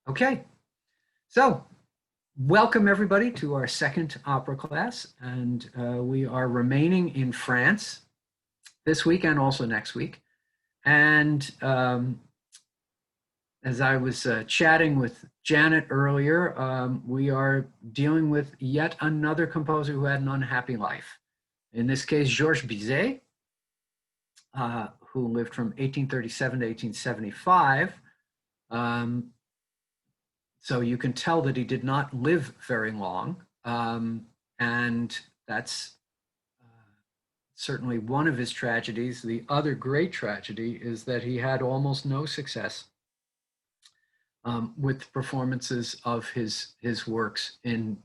Okay, so welcome everybody to our second opera class, and we are remaining in France this week and also next week. And as I was chatting with Janet earlier, we are dealing with yet another composer who had an unhappy life. In this case, Georges Bizet, who lived from 1837 to 1875. So you can tell that he did not live very long. And that's certainly one of his tragedies. The other great tragedy is that he had almost no success with performances of his works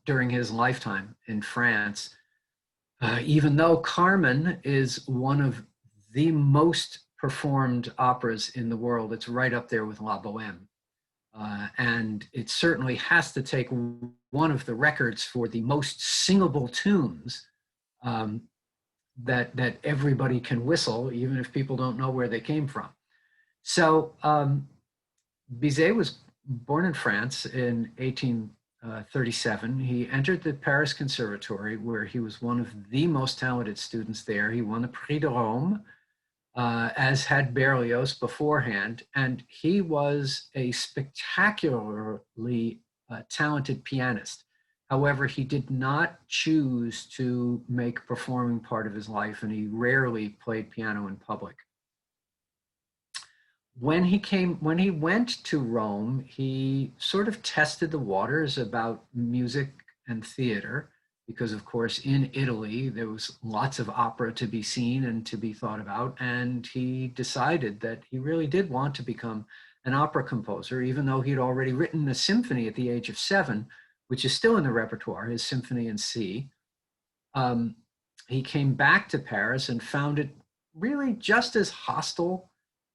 during his lifetime in France. Even though Carmen is one of the most performed operas in the world, it's right up there with La Boheme. And it certainly has to take one of the records for the most singable tunes that everybody can whistle, even if people don't know where they came from. So Bizet was born in France in 1837. He entered the Paris Conservatory, where he was one of the most talented students there. He won the Prix de Rome, as had Berlioz beforehand, and he was a spectacularly talented pianist. However, he did not choose to make performing part of his life, and he rarely played piano in public. When he went to Rome, he sort of tested the waters about music and theater, because of course in Italy there was lots of opera to be seen and to be thought about, and he decided that he really did want to become an opera composer, even though he'd already written a symphony at the age of 7, which is still in the repertoire, his Symphony in C. He came back to Paris and found it really just as hostile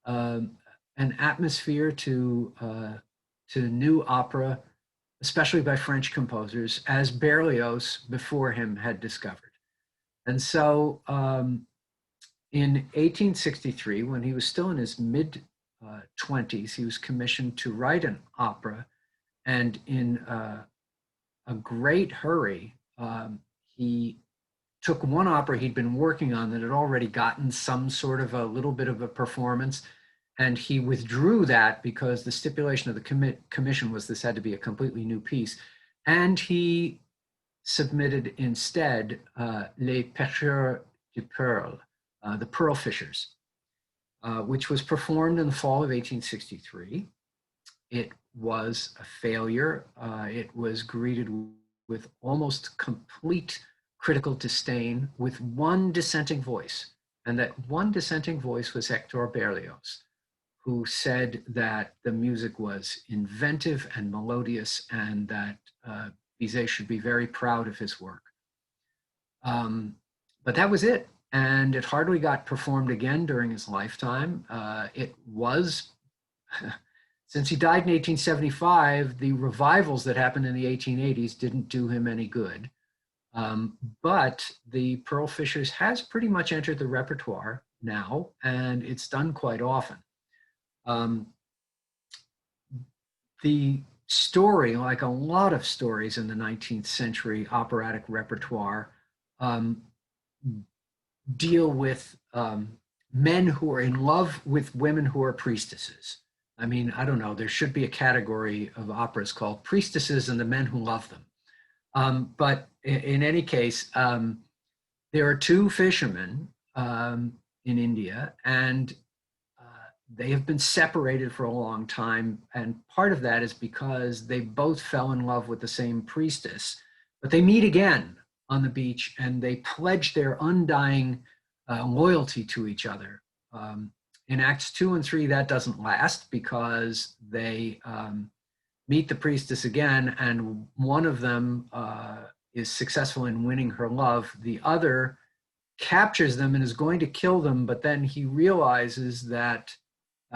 an atmosphere to new opera, especially by French composers, as Berlioz before him had discovered. And so in 1863, when he was still in his mid-20s, he was commissioned to write an opera. And in a great hurry, he took one opera he'd been working on that had already gotten some sort of a little bit of a performance, and he withdrew that because the stipulation of the commission was this had to be a completely new piece. And he submitted instead Les Pêcheurs de Perles, the Pearl Fishers, which was performed in the fall of 1863. It was a failure. It was greeted with almost complete critical disdain, with one dissenting voice. And that one dissenting voice was Hector Berlioz, who said that the music was inventive and melodious, and that Bizet should be very proud of his work. But that was it. And it hardly got performed again during his lifetime. It was, since he died in 1875, the revivals that happened in the 1880s didn't do him any good. But the Pearl Fishers has pretty much entered the repertoire now, and it's done quite often. The story, like a lot of stories in the 19th century operatic repertoire, deal with men who are in love with women who are priestesses. I mean, I don't know, there should be a category of operas called Priestesses and the Men Who Love Them. But in any case, there are two fishermen in India, and they have been separated for a long time. And part of that is because they both fell in love with the same priestess, but they meet again on the beach and they pledge their undying loyalty to each other. In Acts 2 and 3, that doesn't last because they meet the priestess again, and one of them is successful in winning her love. The other captures them and is going to kill them, but then he realizes that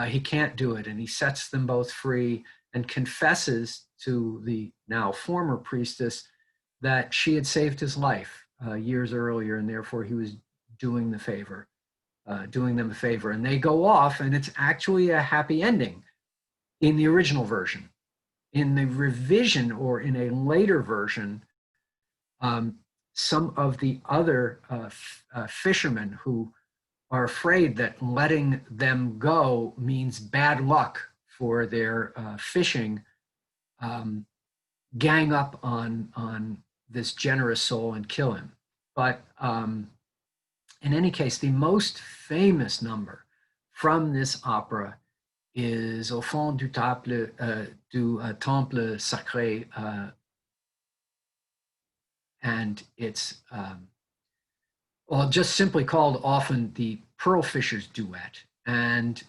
he can't do it, and he sets them both free and confesses to the now former priestess that she had saved his life years earlier, and therefore he was doing them a favor. And they go off, and it's actually a happy ending in the original version. In the revision or in a later version, some of the other fishermen who are afraid that letting them go means bad luck for their fishing, gang up on this generous soul and kill him. But in any case, the most famous number from this opera is Au fond du temple, temple sacré, and it's well, just simply called often the Pearl Fishers Duet. And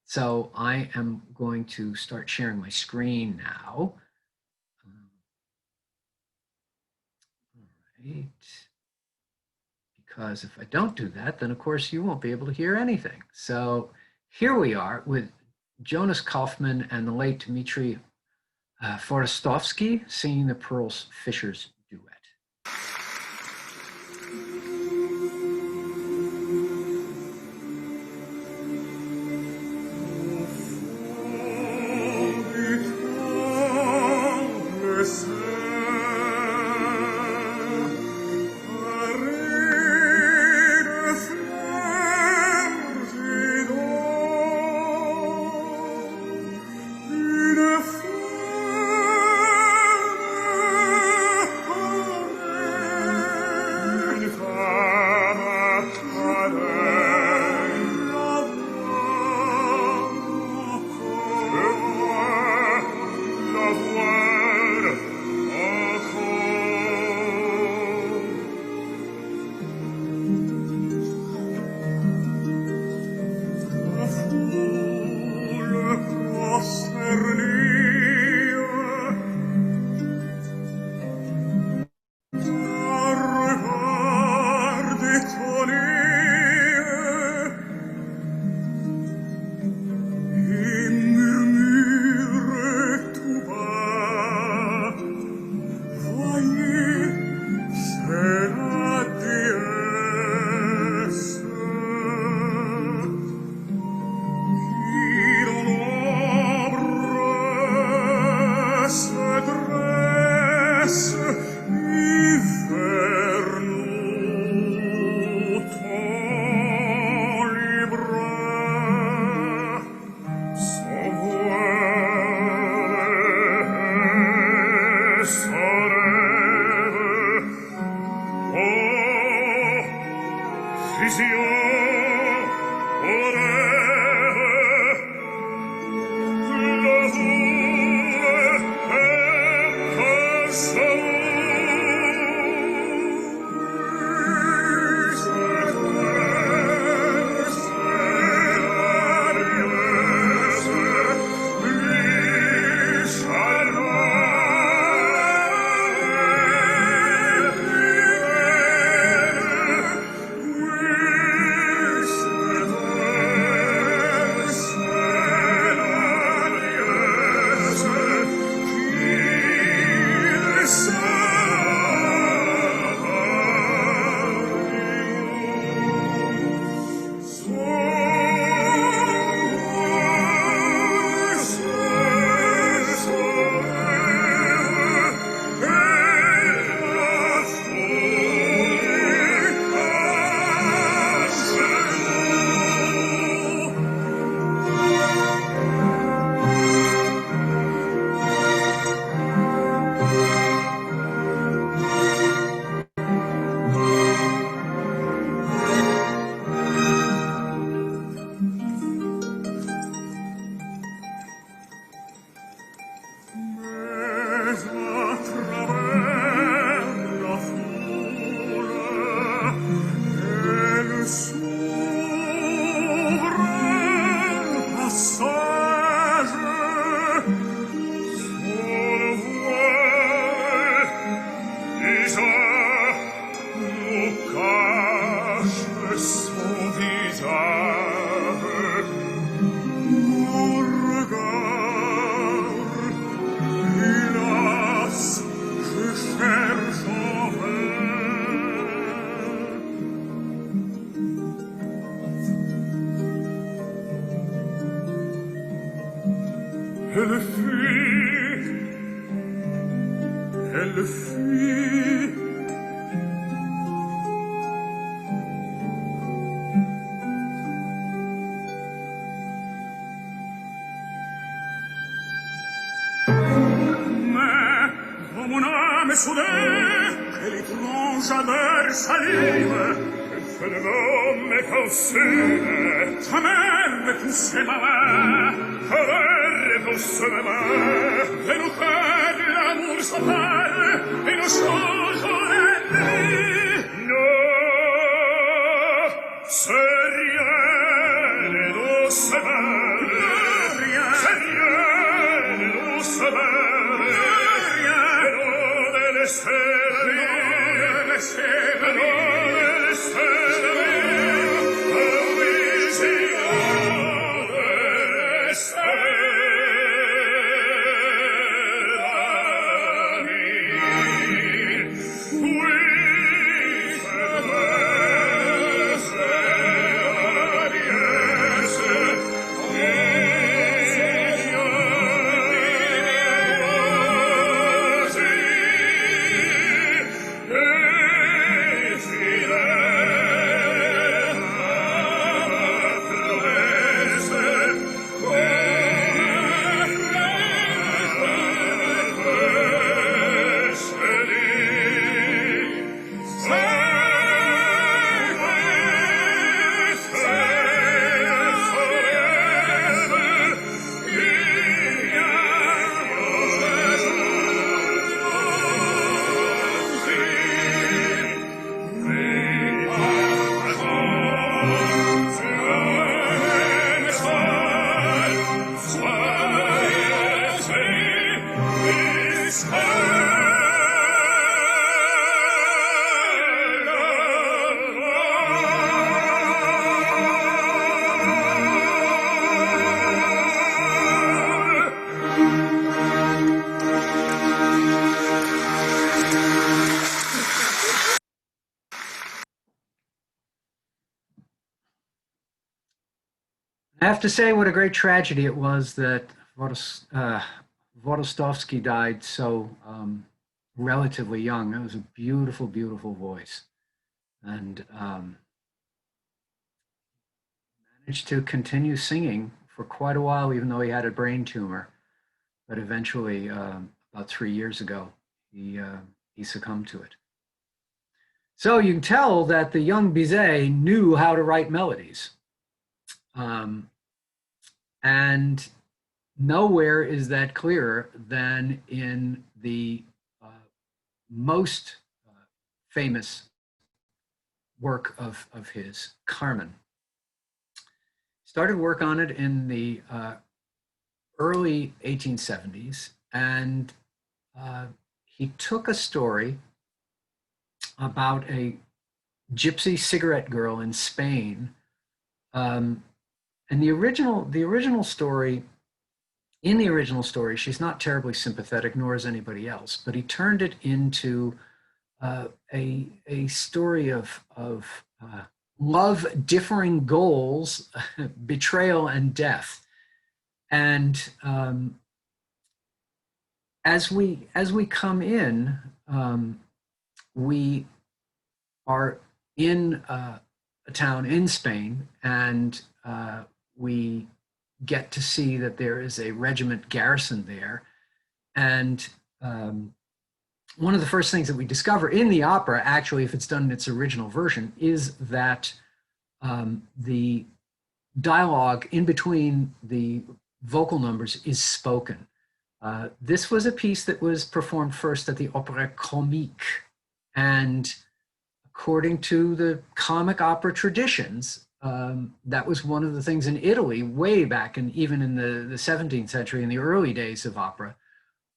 so I am going to start sharing my screen now. All right. Because if I don't do that, then of course you won't be able to hear anything. So here we are with Jonas Kaufman and the late Dmitri Forestovsky singing the Pearl Fishers Duet. Elle fuit Elle fuit. Mais dans mon âme soudain, quelle étrange amère salive, elle fait de l'homme consume. Ta mère poussait ma main, colère pousse ma main, et nous faire l'amour s'appelle, et nos choses l'ennemi. Non, c'est rien, et nous se belle, rien, c'est rien, et nous se belle, rien, et nous de laisser la vie, laisser la vie, laisser la vie, oh oui, si on de laisser la vie, oui, c'est vrai, c'est la dièse, I have to say what a great tragedy it was that Wodostovsky died so relatively young. It was a beautiful, beautiful voice, and managed to continue singing for quite a while, even though he had a brain tumor. But eventually, about 3 years ago, he succumbed to it. So you can tell that the young Bizet knew how to write melodies. And nowhere is that clearer than in the most famous work of his, Carmen. Started work on it in the early 1870s, and he took a story about a gypsy cigarette girl in Spain. And the original story, in the original story, she's not terribly sympathetic, nor is anybody else. But he turned it into a story of love, differing goals, betrayal, and death. And as we come in, we are in a town in Spain, and we get to see that there is a regiment garrisoned there. And one of the first things that we discover in the opera, actually, if it's done in its original version, is that the dialogue in between the vocal numbers is spoken. This was a piece that was performed first at the Opéra Comique. And according to the comic opera traditions, that was one of the things in Italy way back, and even in the 17th century, in the early days of opera.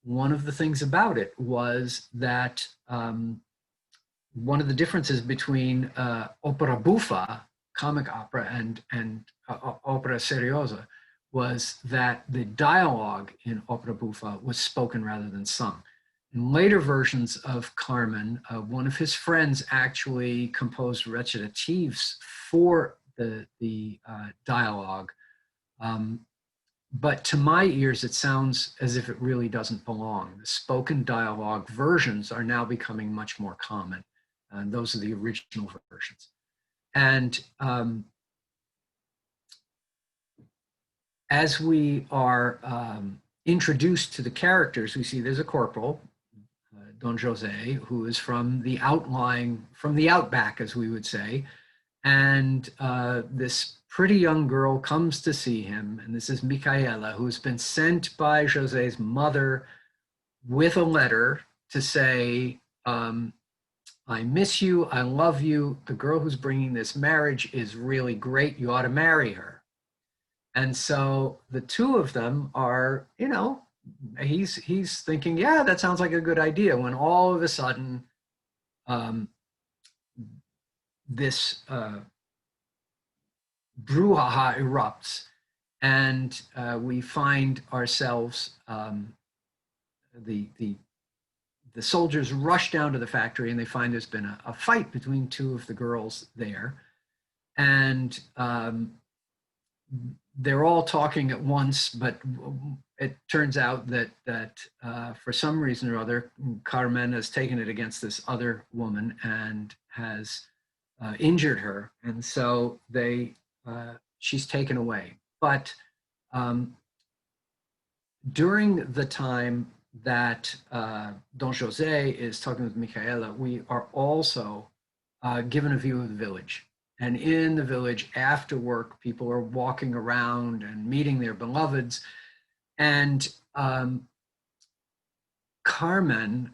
One of the things about it was that one of the differences between opera buffa, comic opera, and opera seriosa was that the dialogue in opera buffa was spoken rather than sung. In later versions of Carmen, one of his friends actually composed recitatives for the dialogue, but to my ears, it sounds as if it really doesn't belong. The spoken dialogue versions are now becoming much more common. And those are the original versions. And as we are introduced to the characters, we see there's a corporal, Don Jose, who is from the outback, as we would say. And this pretty young girl comes to see him. And this is Micaela, who's been sent by Jose's mother with a letter to say, I miss you, I love you. The girl who's bringing this marriage is really great. You ought to marry her. And so the two of them are, he's thinking, yeah, that sounds like a good idea. When all of a sudden, this brouhaha erupts, and we find ourselves, the soldiers rush down to the factory, and they find there's been a fight between two of the girls there, and they're all talking at once, but it turns out that for some reason or other, Carmen has taken it against this other woman and has injured her, and so she's taken away. But during the time that Don Jose is talking with Micaela, we are also given a view of the village. And in the village, after work, people are walking around and meeting their beloveds. And Carmen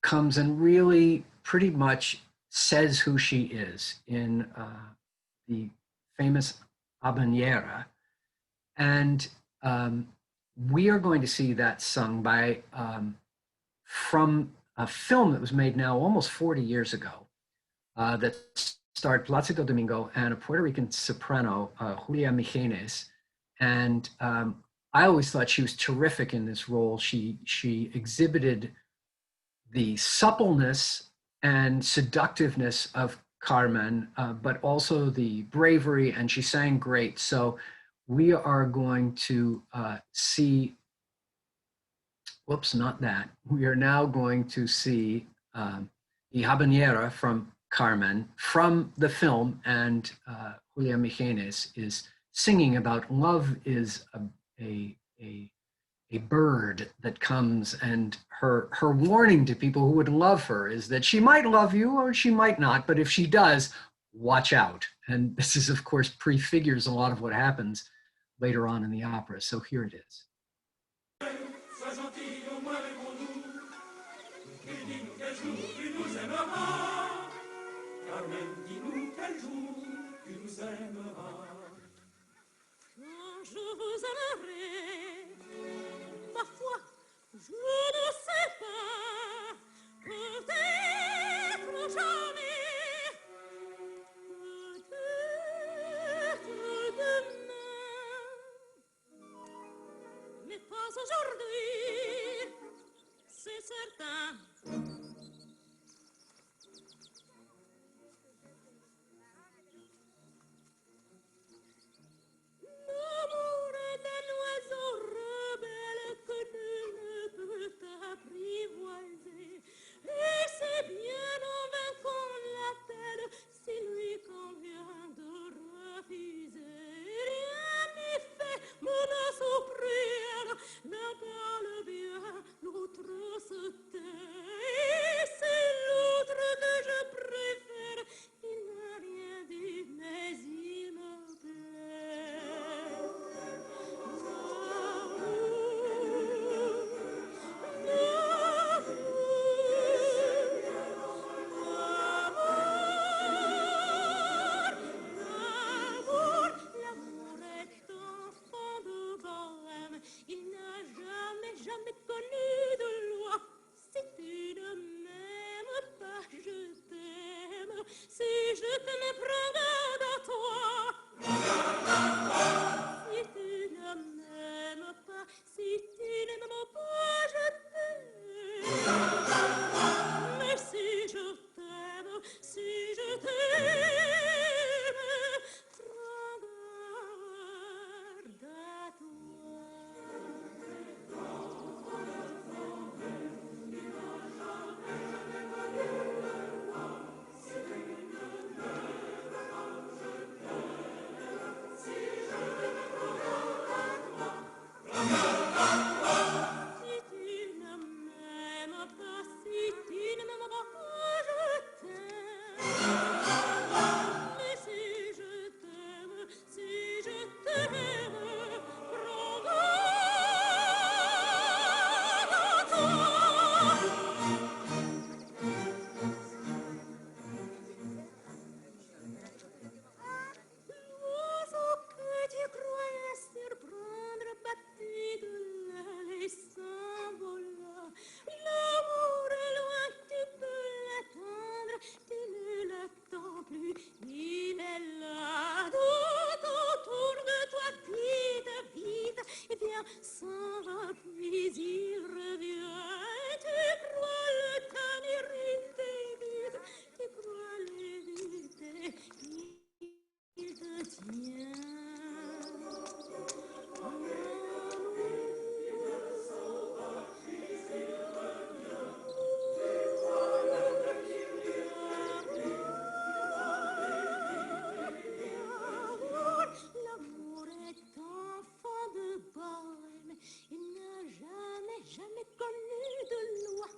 comes and really pretty much says who she is in the famous habanera. And we are going to see that sung by from a film that was made now almost 40 years ago that starred Placido Domingo and a Puerto Rican soprano, Julia Mijanes. And I always thought she was terrific in this role. She exhibited the suppleness and seductiveness of Carmen, but also the bravery, and she sang great. So we are going to see, whoops, not that. We are now going to see the habanera from Carmen from the film, and Julia Mijanes is singing about love is a bird that comes, and her warning to people who would love her is that she might love you or she might not, but if she does, watch out. And this is, of course, prefigures a lot of what happens later on in the opera. So here it is. Je vous aimerai, ma foi, je ne sais pas, peut-être jamais, peut-être demain, mais pas aujourd'hui, c'est certain. L'amour d'un oiseau rebelle que nul ne peut apprivoiser. Et c'est bien en vain qu'on l'appelle, si lui convient de refuser. Rien n'est fait, menace ou prière, l'un parle bien, l'autre se tait. Et c'est l'autre que je préfère, il n'a rien dit, mais il me plaît. Jamais connu de loi. Si tu ne m'aimes pas, je t'aime. Si je t'aime, prends garde à toi. Si tu ne m'aimes pas, si tu ne m'aimes pas, je t'aime. Mais si je t'aime, si je t'aime, prends garde à toi. va, puis il revient. Tu crois le tenir vite, tu crois l'éviter, il te tient. L'amour est enfant de bohème, il n'a jamais connu de loi.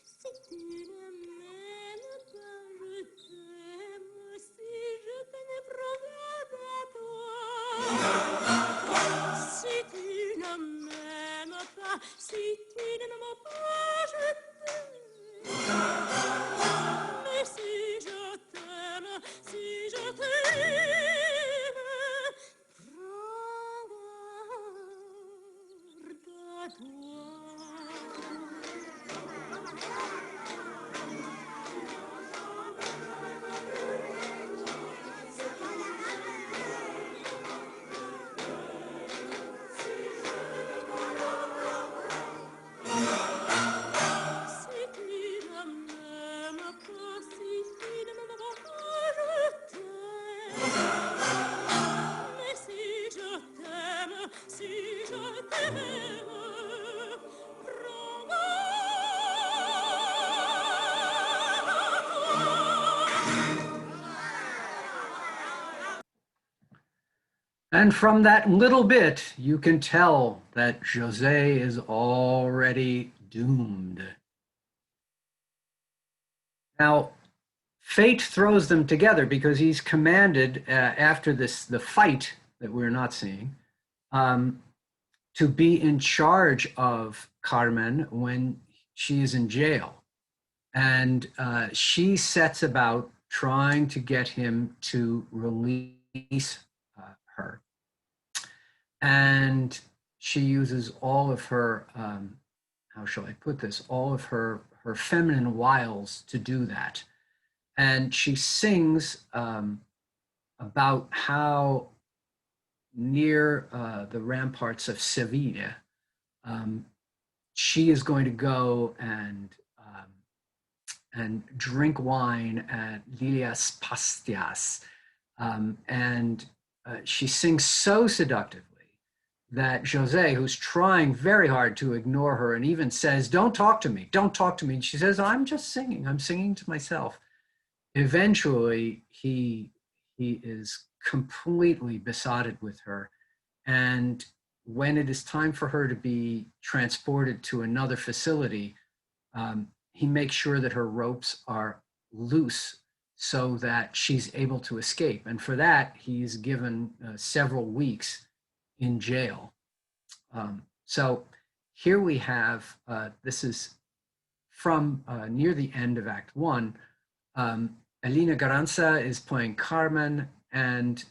Si tu ne m'aimes pas, je t'aime. Si je t'aime, promets à toi. Si tu ne m'aimes pas, si tu ne m'aimes pas, je t'aime. Mais si je t'aime, si je t'aime, prends garde à toi. Si tu ne m'aimes pas, si tu ne m'aimes pas, je t'aime. Mais si je t'aime, si je t'aime, prends And from that little bit, you can tell that José is already doomed. Now, fate throws them together because he's commanded after the fight that we're not seeing, to be in charge of Carmen when she is in jail. And she sets about trying to get him to release her. And she uses all of her, how shall I put this, all of her feminine wiles to do that. And she sings about how near the ramparts of Seville, she is going to go and drink wine at Lilias Pastias. And she sings so seductively that José, who's trying very hard to ignore her and even says, don't talk to me, don't talk to me. And she says, I'm just singing, I'm singing to myself. Eventually, he is completely besotted with her. And when it is time for her to be transported to another facility, he makes sure that her ropes are loose so that she's able to escape. And for that, he's given several weeks in jail. So here we have, this is from near the end of Act One. Elena Garanza is playing Carmen, and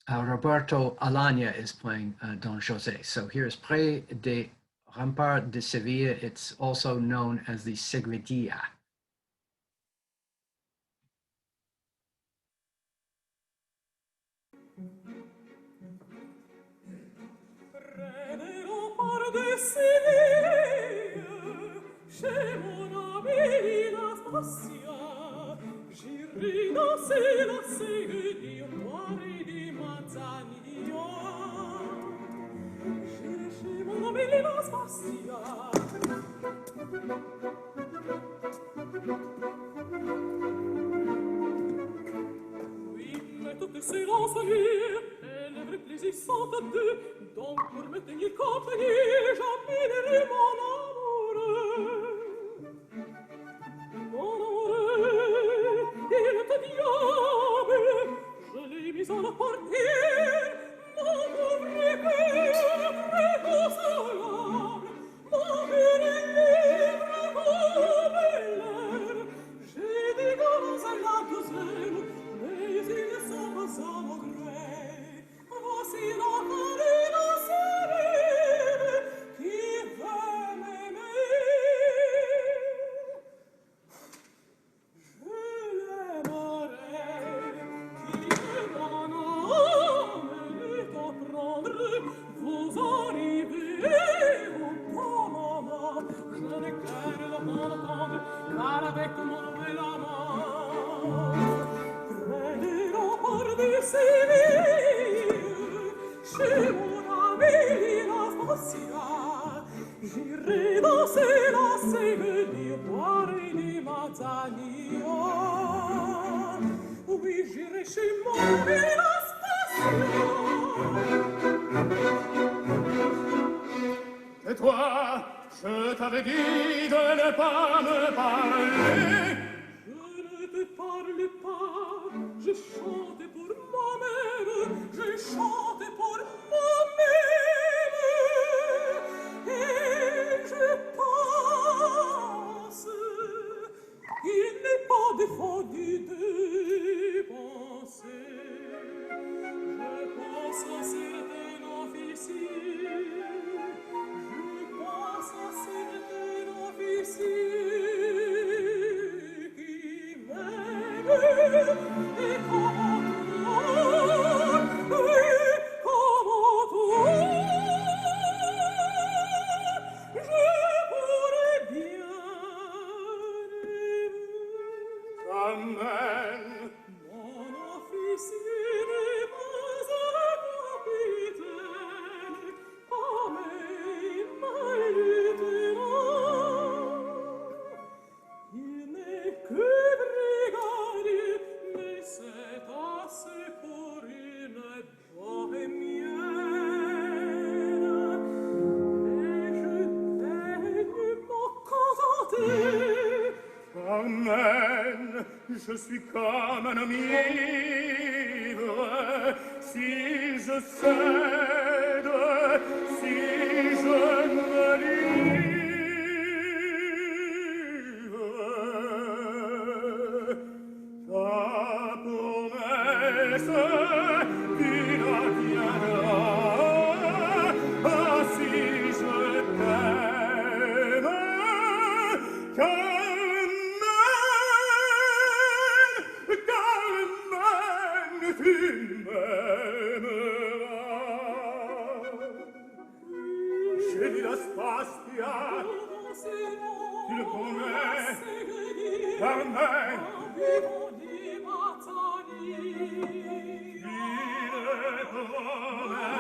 Roberto Alagna is playing Don José. So here's Près des Remparts de Seville. It's also known as the Seguidilla. Près des remparts de Séville, chez mon ami Anastasia, j'irai danser la Seguidilla, Mari di Manzanilla. J'irai chez mon ami Anastasia. Oui, mais toutes ces lances nues, elles lèvres plaisissantes à deux, donc pour me tenir compagnie, j'appellerai mon amoureux. Mon amoureux, il te diable, je l'ai mis à la portière, mon pauvre cœur réconsolable, mon cœur est libre comme l'air. J'ai des gants à la douzaine, mais ils sont pas à mon gré. Voici l'enfant innocent qui veut m'aimer. Je l'aimerai, qui est mon vous arrivez au bon moment. Je n'ai qu'à le entendre, car avec mon bel amant, près des remparts de Séville, chez mon ami la Francia, j'irai danser la Séville, boire des Manzanillo. Oui, j'irai chez mon ami la Et toi, je t'avais dit de ne pas me parler. Je ne te parle pas, je chante pour moi-même, je chante pour moi-même. Et je pense qu'il n'est pas défendu de penser. Je pense à certains officiers, je pense à certains officiers qui m'aiment. Et comment toi, oui, comment toi, je pourrais bien aimer. Amen. Mon officier n'est pas un capitaine, comme un lieutenant. Il n'est que brigadier, mais c'est assez pour une bohémienne. Et je daigne m'en contenter. Amen. Je suis comme un homme ivre. Si je cède, si je me livre, ta promesse adviendra. Ah, si je t'aime, Carmen, tu m'aimeras. J'ai dit la spastia, tu le promets, Carmen. Il le promet.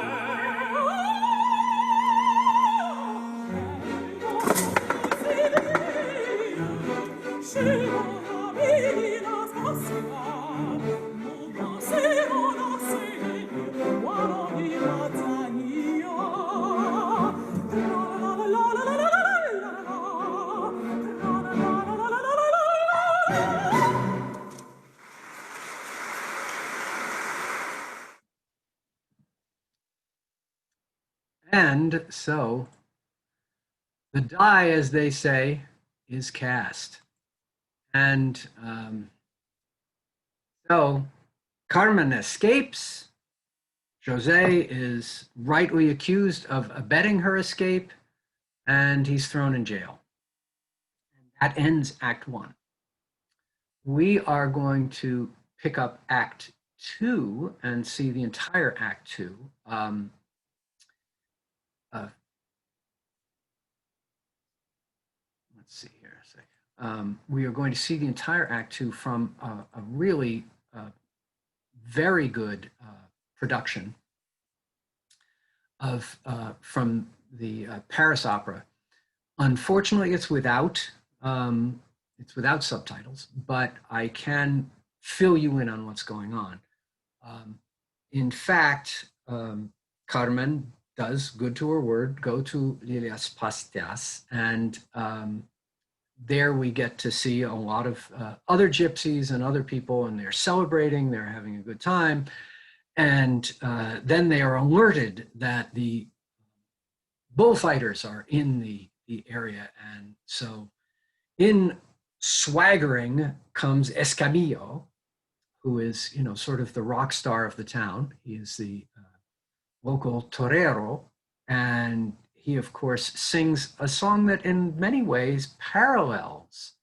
Chez mon ami la Francia, nous danserons la Séville, boirons des Manzanillo. La la la la la la la la la la la la la la. And so the die, as they say, is cast. And so Carmen escapes. Jose is rightly accused of abetting her escape, and he's thrown in jail. That ends Act 1. We are going to pick up Act 2 and see the entire Act 2. Let's see here a second. We are going to see the entire Act 2 from a really very good production of from the Paris Opera. Unfortunately, it's without subtitles, but I can fill you in on what's going on. In fact, Carmen does, good to her word, go to Lilias Pastias, and there we get to see a lot of other gypsies and other people, and they're celebrating, they're having a good time. And then they are alerted that the bullfighters are in the area. And so in swaggering comes Escamillo, who is, sort of the rock star of the town. He is the local torero. And he, of course, sings a song that in many ways parallels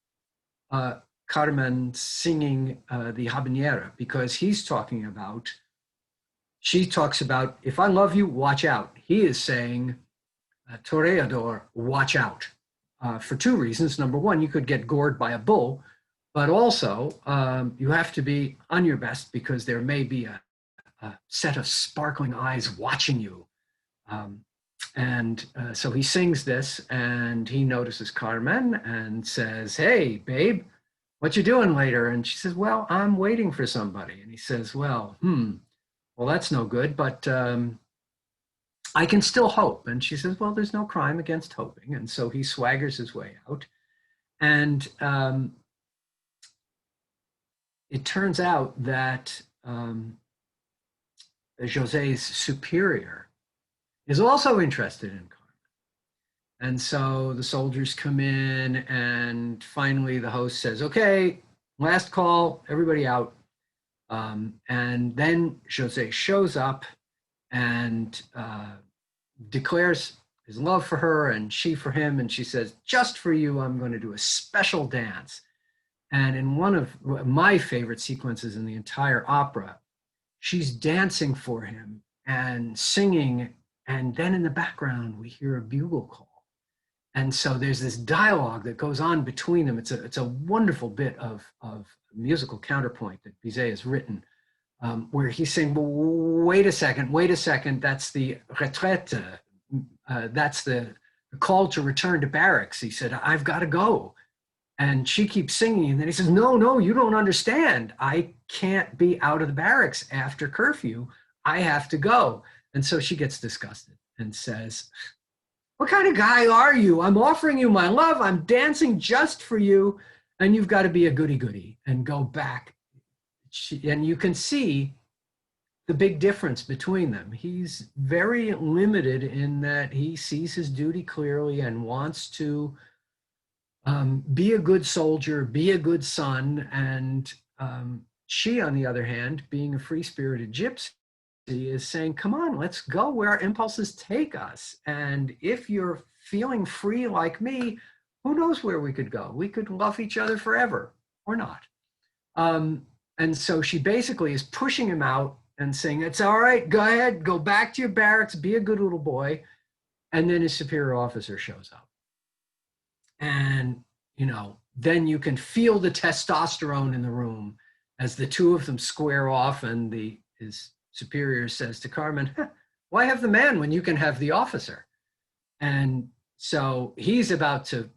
Carmen singing the habanera, because he's talking about she talks about, if I love you, watch out. He is saying, Toreador, watch out, for two reasons. Number one, you could get gored by a bull, but also you have to be on your best because there may be a set of sparkling eyes watching you. Um, and so he sings this, and he notices Carmen and says, "Hey, babe, what you doing later?" And she says, "Well, I'm waiting for somebody." And he says, well, that's no good, but I can still hope." And she says, "Well, there's no crime against hoping." And so he swaggers his way out. And it turns out that Jose's superior is also interested in Carmen. And so the soldiers come in, and finally the host says, "Okay, last call, everybody out." And then Jose shows up and declares his love for her and she for him. And she says, "Just for you, I'm going to do a special dance." And in one of my favorite sequences in the entire opera, she's dancing for him and singing. And then in the background, we hear a bugle call. And so there's this dialogue that goes on between them. It's a wonderful bit of musical counterpoint that Bizet has written, where he's saying, "Well, wait a second, that's the retraite, that's the call to return to barracks." He said, "I've got to go." And she keeps singing, and then he says, "No, you don't understand. I can't be out of the barracks after curfew. I have to go." And so she gets disgusted and says, "What kind of guy are you? I'm offering you my love. I'm dancing just for you, and you've got to be a goody-goody and go back." And you can see the big difference between them. He's very limited in that he sees his duty clearly and wants to be a good soldier, be a good son. And she, on the other hand, being a free-spirited gypsy, is saying, "Come on, let's go where our impulses take us. And if you're feeling free like me, who knows where we could go? We could love each other forever or not." And so she basically is pushing him out and saying, "It's all right, go ahead, go back to your barracks, be a good little boy." And then his superior officer shows up. And, then you can feel the testosterone in the room as the two of them square off, and his superior says to Carmen, "Why have the man when you can have the officer?" And so he's about to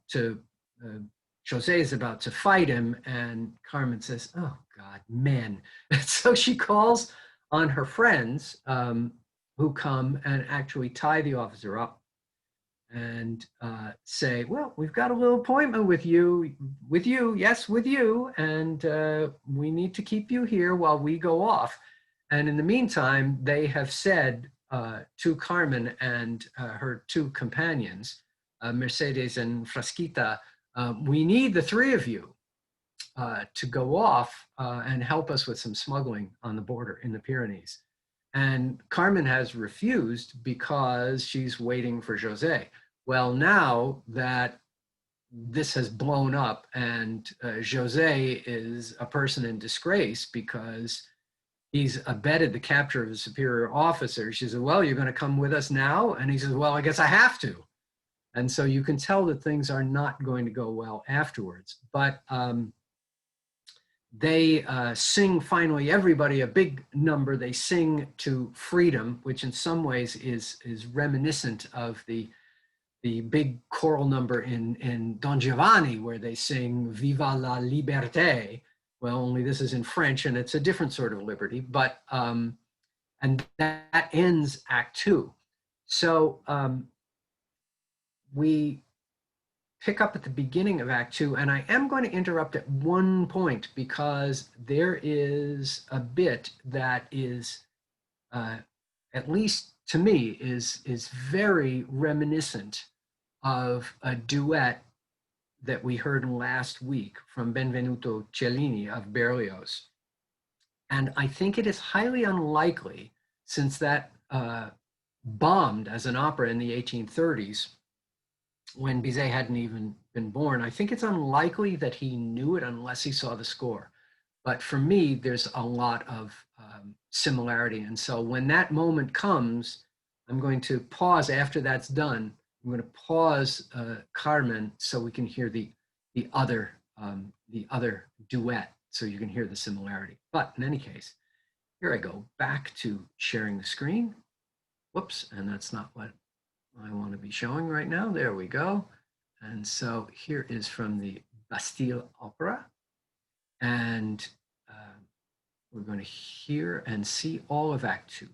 Jose is about to fight him, and Carmen says, "Oh God, men." And so she calls on her friends, who come and actually tie the officer up and say, "Well, we've got a little appointment with you, yes, with you, and we need to keep you here while we go off." And in the meantime, they have said to Carmen and her two companions, Mercedes and Frasquita, "We need the three of you to go off and help us with some smuggling on the border in the Pyrenees." And Carmen has refused because she's waiting for Jose. Well, now that this has blown up and Jose is a person in disgrace because he's abetted the capture of his superior officer, she says, "Well, you're going to come with us now?" And he says, "Well, I guess I have to." And so you can tell that things are not going to go well afterwards. But they sing finally, everybody, a big number, they sing to freedom, which in some ways is reminiscent of the big choral number in Don Giovanni, where they sing "Viva la liberté." Well, only this is in French, and it's a different sort of liberty. But and that ends Act Two. So we pick up at the beginning of Act Two, and I am going to interrupt at one point because there is a bit that is, at least to me, is very reminiscent of a duet that we heard last week from Benvenuto Cellini of Berlioz. And I think it is highly unlikely, since that bombed as an opera in the 1830s, when Bizet hadn't even been born. I think it's unlikely that he knew it unless he saw the score. But for me, there's a lot of similarity. And so when that moment comes, I'm going to pause after that's done. I'm going to pause Carmen so we can hear the other duet, so you can hear the similarity. But in any case, here I go back to sharing the screen. Whoops, and that's not what I want to be showing right now. There we go. And so here is from the Bastille Opera. And we're going to hear and see all of Act Two.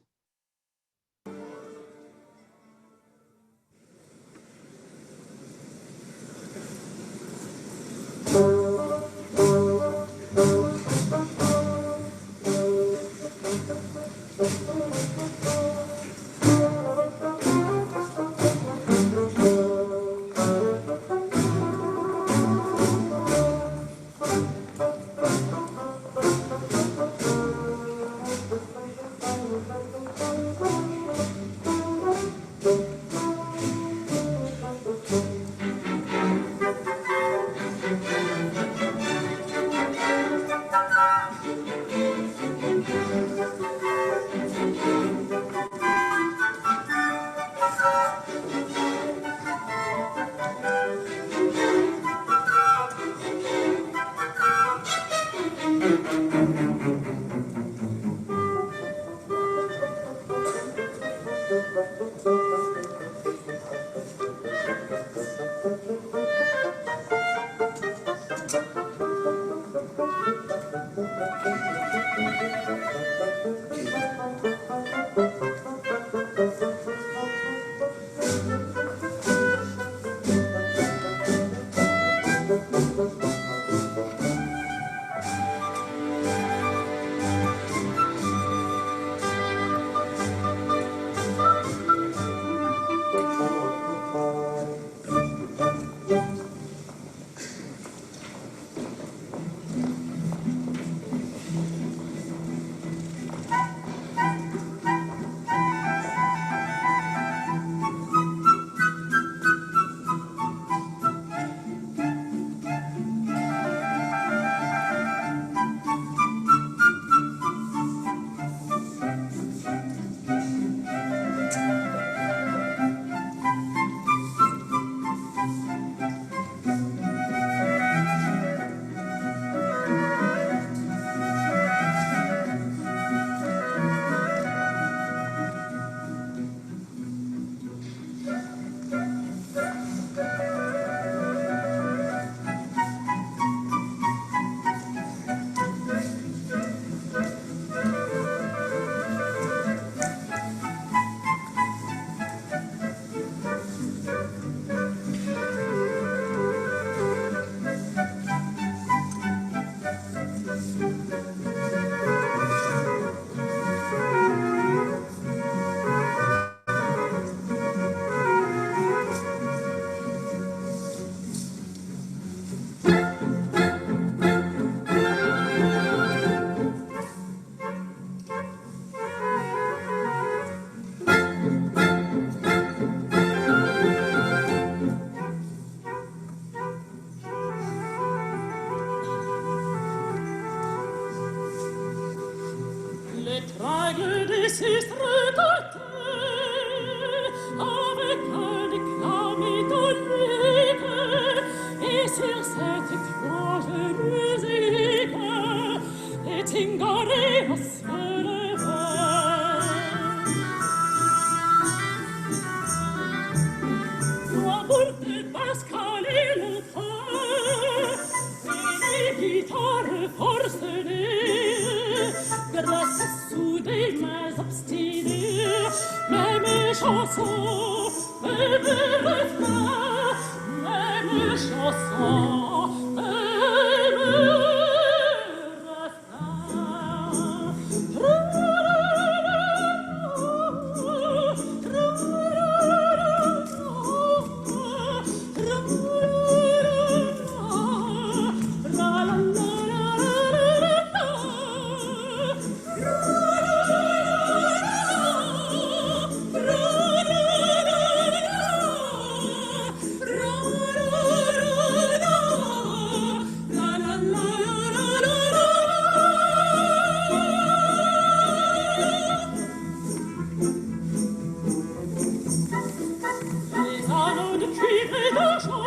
piano de cuivre et d'argent,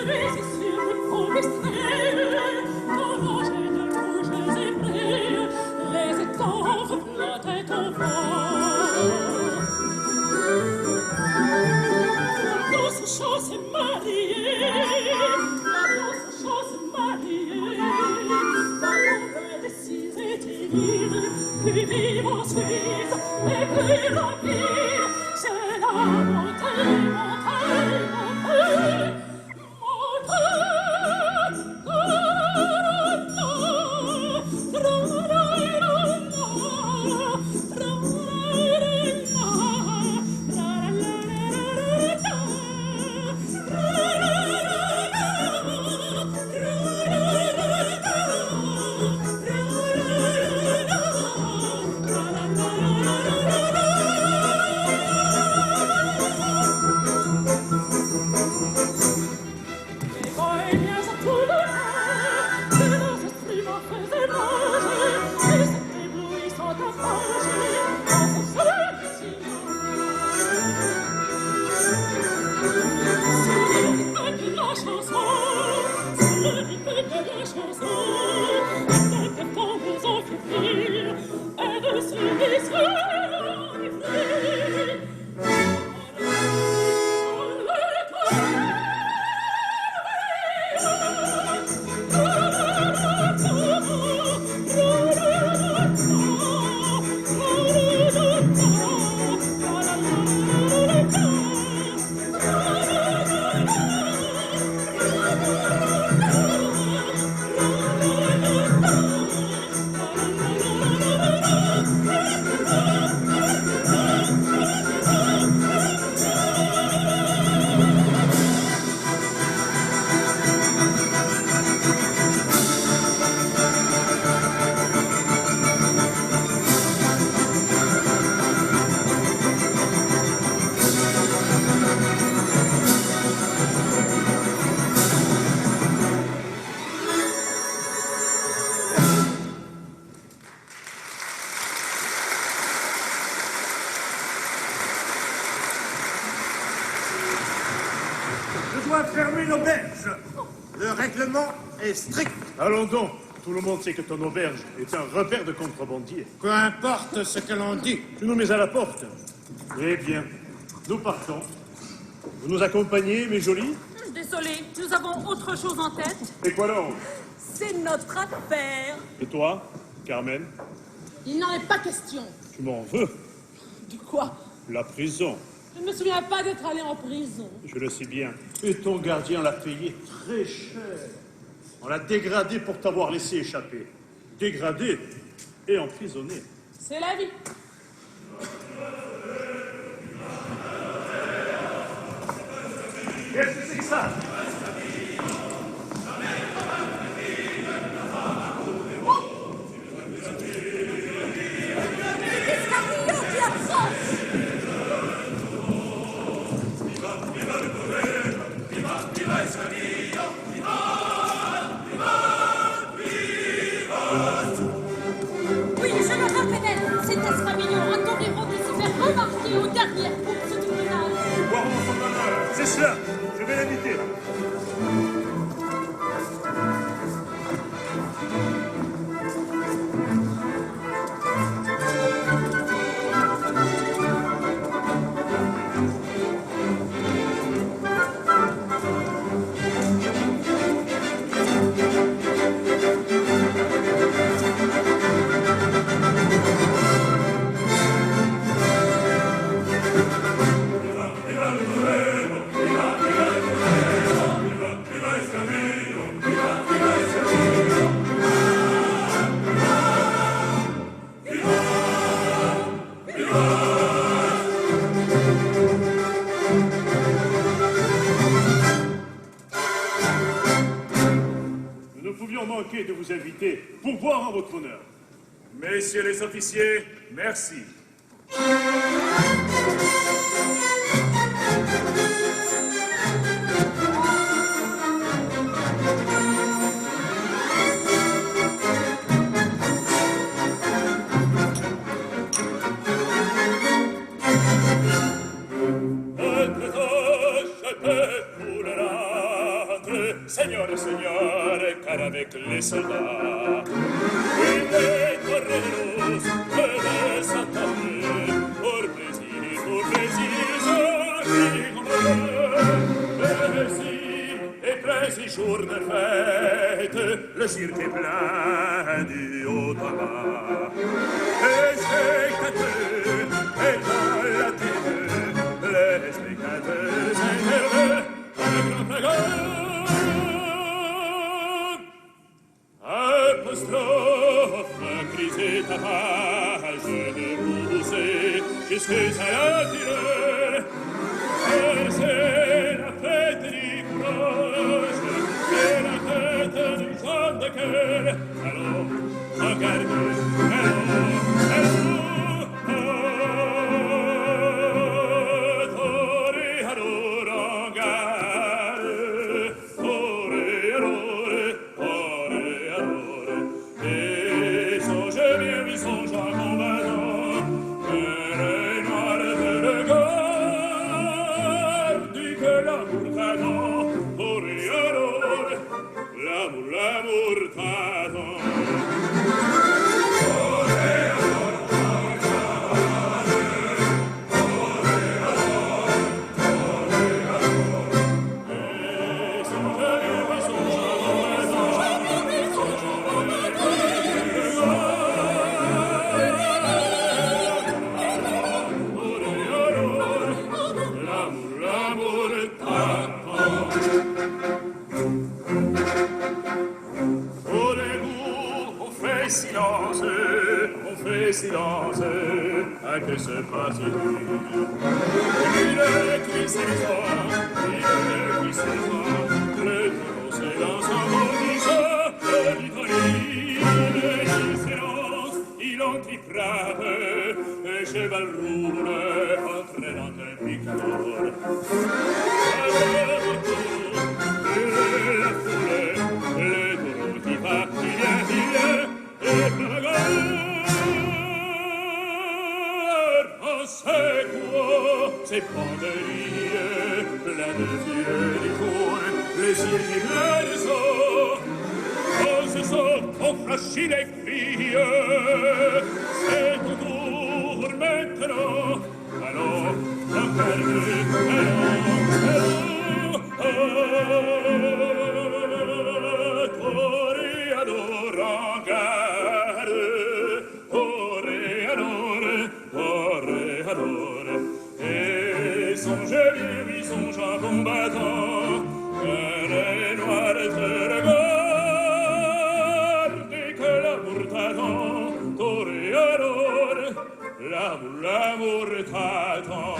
les sur le fond estrelles, d'oranges de rouges et bleues, les étoffes flottaient au vent. La douce chant s'est mariée, la douce chant s'est mariée, dans l'ombre des six étés, plus vive ensuite et plus rapide, c'est la montée, montée, montée, Fermer l'auberge. Le règlement est strict. Allons donc. Tout le monde sait que ton auberge est un repère de contrebandiers. Peu importe ce que l'on dit. Tu nous mets à la porte. Eh bien, nous partons. Vous nous accompagnez, mes jolis? Désolé, nous avons autre chose en tête. Et quoi donc? C'est notre affaire. Et toi, Carmen? Il n'en est pas question. Tu m'en veux? De quoi? La prison. Je ne me souviens pas d'être allé en prison. Je le sais bien. Et ton gardien l'a payé très cher. On l'a dégradé pour t'avoir laissé échapper. Dégradé et emprisonné. C'est la vie. Qu'est-ce que c'est que ça? Oui, je le reconnais. Cet escamillon a comme héros de se faire remarquer aux dernières courses du ménage. Boirons son honneur. C'est cela. Je vais l'inviter. De vous inviter pour boire en votre honneur. Messieurs les officiers, merci. Al trésor avec les soldats. Et les toreros venaient s'attendre pour plaisir, et 13 jours de fête, le cirque est plein du haut en bas. Les spectateurs étant la tête, les spectateurs s'interrogent un grand regard. Apostrophe, crisé tapage de rousser, jusque à la tireur. C'est la fête du courage, c'est la fête du genre de cœur. Allons, regardez, l'amour t'attend. Silence, à que se passe-t-il? Il cuit ses vents, il cuit ses vents, le tour s'élance en bondissant, il s'élance, il entre, il frappe, un cheval roule, entraînant un picador. Alors, la foule, le tour qui part, il vient, et la gueule. C'est quoi ces penderies plein de yeux d'icônes, les yeux pleins de sang? On se sort, on franchit les filles, c'est ton tour maintenant. Allons, regardez, toréador, regarde, et songe bien, oui, songe en combattant, les noirs te regardent, et que l'amour t'attend, toréador, l'amour t'attend.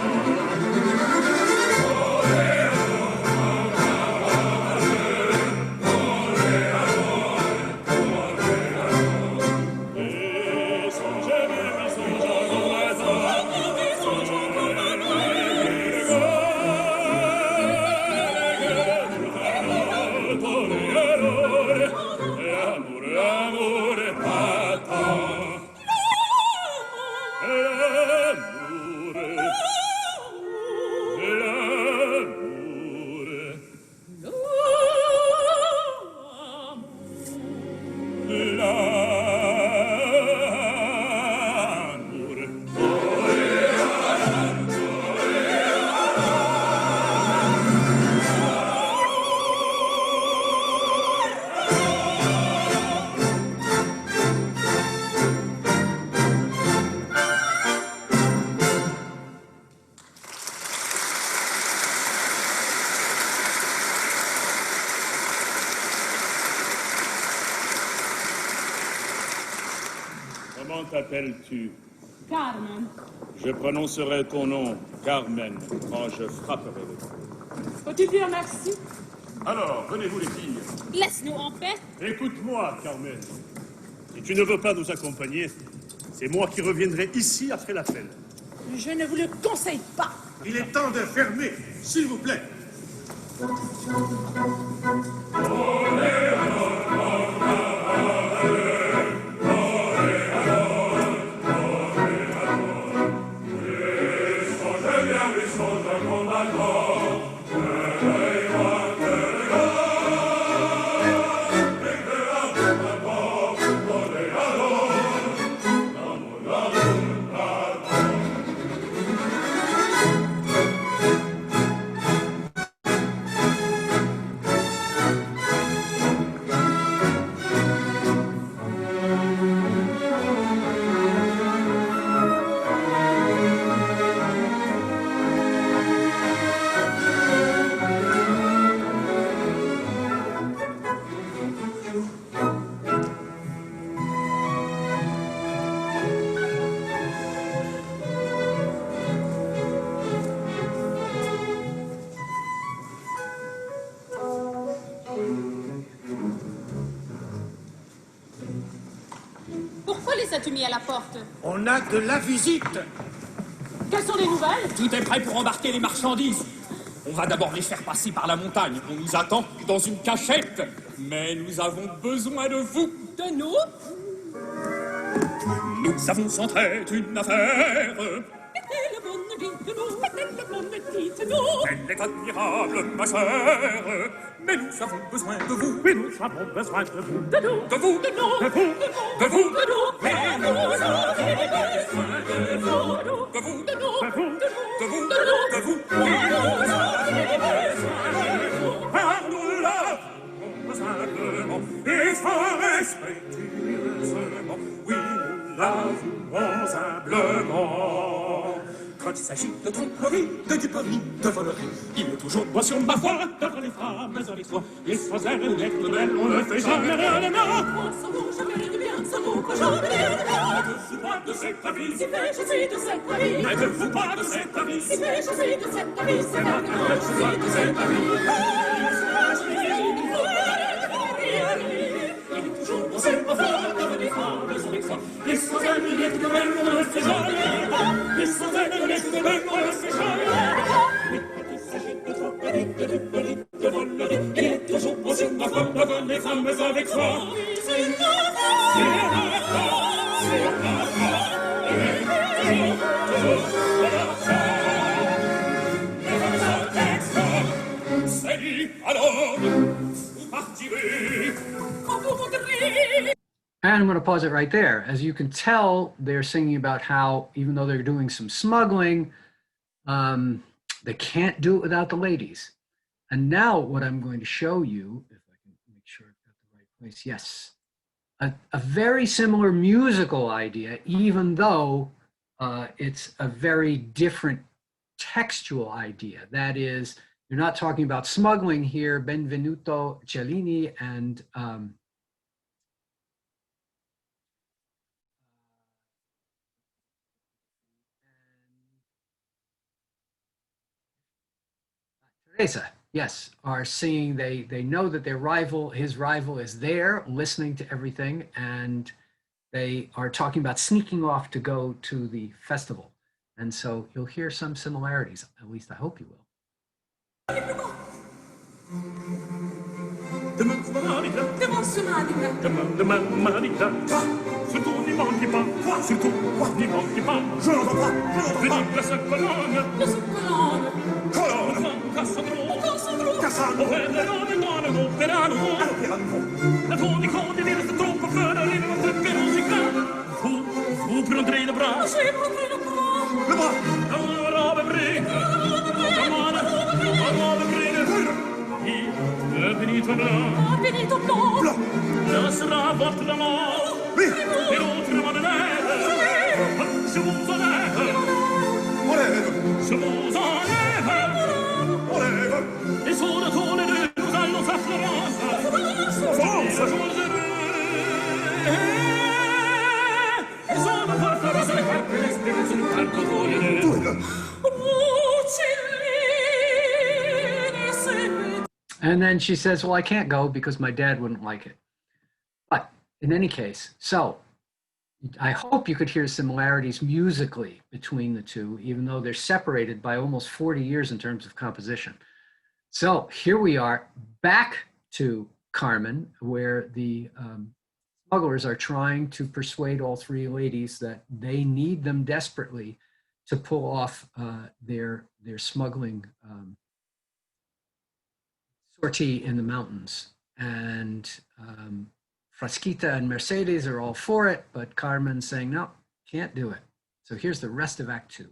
Comment t'appelles-tu? Carmen. Je prononcerai ton nom, Carmen, quand je frapperai le trou. Faut-tu dire merci? Alors, venez-vous les filles. Laisse-nous en paix. Écoute-moi, Carmen. Si tu ne veux pas nous accompagner, c'est moi qui reviendrai ici après l'appel. Je ne vous le conseille pas. Il est temps de fermer, s'il vous plaît. s'est-tu mis à la porte? On a de la visite. Quelles sont les nouvelles? Tout est prêt pour embarquer les marchandises. On va d'abord les faire passer par la montagne. On nous attend dans une cachette. Mais nous avons besoin de vous. De nous? Nous avons en tête une affaire. Mettez-le bonne, dites-nous. Mettez-le bonne, dites-nous. Elle est admirable, ma sœur. Mais nous avons besoin de vous. Oui, nous avons besoin de vous. De nous. De vous. De nous. De vous. De vous. De nous. Mais nous avons besoin de vous. De nous. De vous. De nous. De vous. De vous. De nous. De vous. De nous. Car nous l'avons simplement et fort respectueusement. Oui, nous l'avons humblement. Quand il s'agit de tromperie, de duperie, de volerie, il est toujours bon sur ma foi devant les femmes avec soi. Et sans elle, l'être belle, on ne fait jamais rien de bien. Sans vous, jamais de bien. Sans vous, que jamais de bien. Ne fous pas de cet avis. Si fait, je suis de cet avis. Ne te fous pas de cet avis. Si fait, je suis de cet avis. C'est maintenant, je suis de cet avis. Il est toujours bon sur ma foi devant les femmes avec soi. Et sans elle, l'être belle, on ne fait jamais rien de bien. Et sans elle, l'être belle, on ne fait jamais rien de bien. Mais quand il s'agit de tromperie, de duperie, de volerie, il est toujours bon sur ma foi devant les femmes avec soi. C'est ma C'est dit, alors, vous partirez. Quand vous voudrez. And I'm going to pause it right there. As you can tell, they're singing about how, even though they're doing some smuggling, they can't do it without the ladies. And now what I'm going to show you, if I can make sure I've got the right place, yes, a very similar musical idea, even though it's a very different textual idea. That is, you're not talking about smuggling here. Benvenuto Cellini and Teresa, yes, are seeing, they know that their rival, his rival is there listening to everything, and they are talking about sneaking off to go to the festival. And so you'll hear some similarities, at least I hope you will. Surtout n'y manquez pas, surtout n'y manquez pas. Je n'entends pas. Venez de cette colonne, De cette colonne. Colonne. Cassandro, Cassandro. Operano, la tua di conti viene troppo fuori, non te che non si crea. Vous prendrez le bras, J'ai pris le bras. Le bras. la robe brille, la robe brille. Il benito blanc, Ah, Benito Blanc. Blanc. là sera votre amour. Oui. Et l'autre Madeleine, je vous enlève, On lève. je vous enlève. On lève. Et sur le tour des deux, nous allons à Florence. Florence. Et jour heureux. Et sono portato sulle carte, le spese sul palco voglio. Due. And then she says, well, I can't go because my dad wouldn't like it. But in any case, so I hope you could hear similarities musically between the two, even though they're separated by almost 40 years in terms of composition. So here we are back to Carmen, where the smugglers are trying to persuade all three ladies that they need them desperately to pull off their smuggling sortie in the mountains. And Frasquita and Mercedes are all for it, but Carmen's saying, no, can't do it. So here's the rest of Act 2.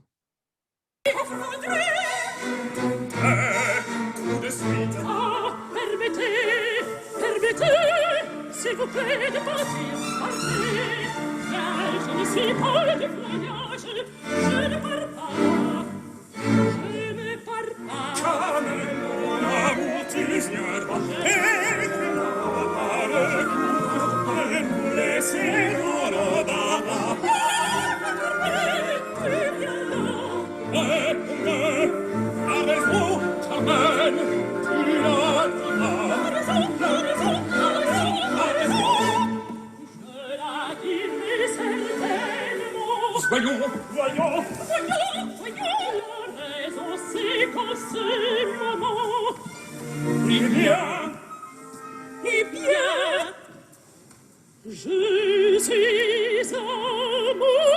De suite, Ah, permettez, permettez, s'il vous plaît, de partir, partez. Mais je ne suis pas du voyage, je ne pars pas, je ne pars pas. Carmen, mon amour, tu viendras. Et me laisser dans le bas. Tu viens là. Avec-vous, Carmen, tu l'as dit. Je la dirai certainement. ces moments. Eh bien, je suis amoureuse.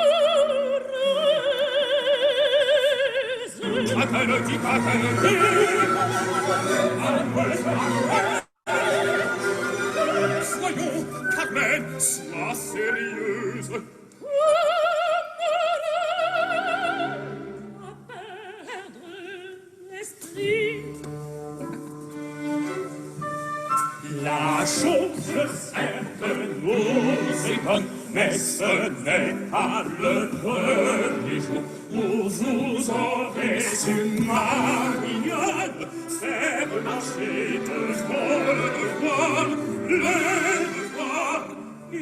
qu'a-t-elle dit, qu'a-t-elle dit? Soyons, Carmen, sois sérieuse. À perdre l'esprit. La chose certes nous étonne, mais ce n'est pas le premier jour où vous aurez su, ma mignonne, faire marcher de vol le devoir et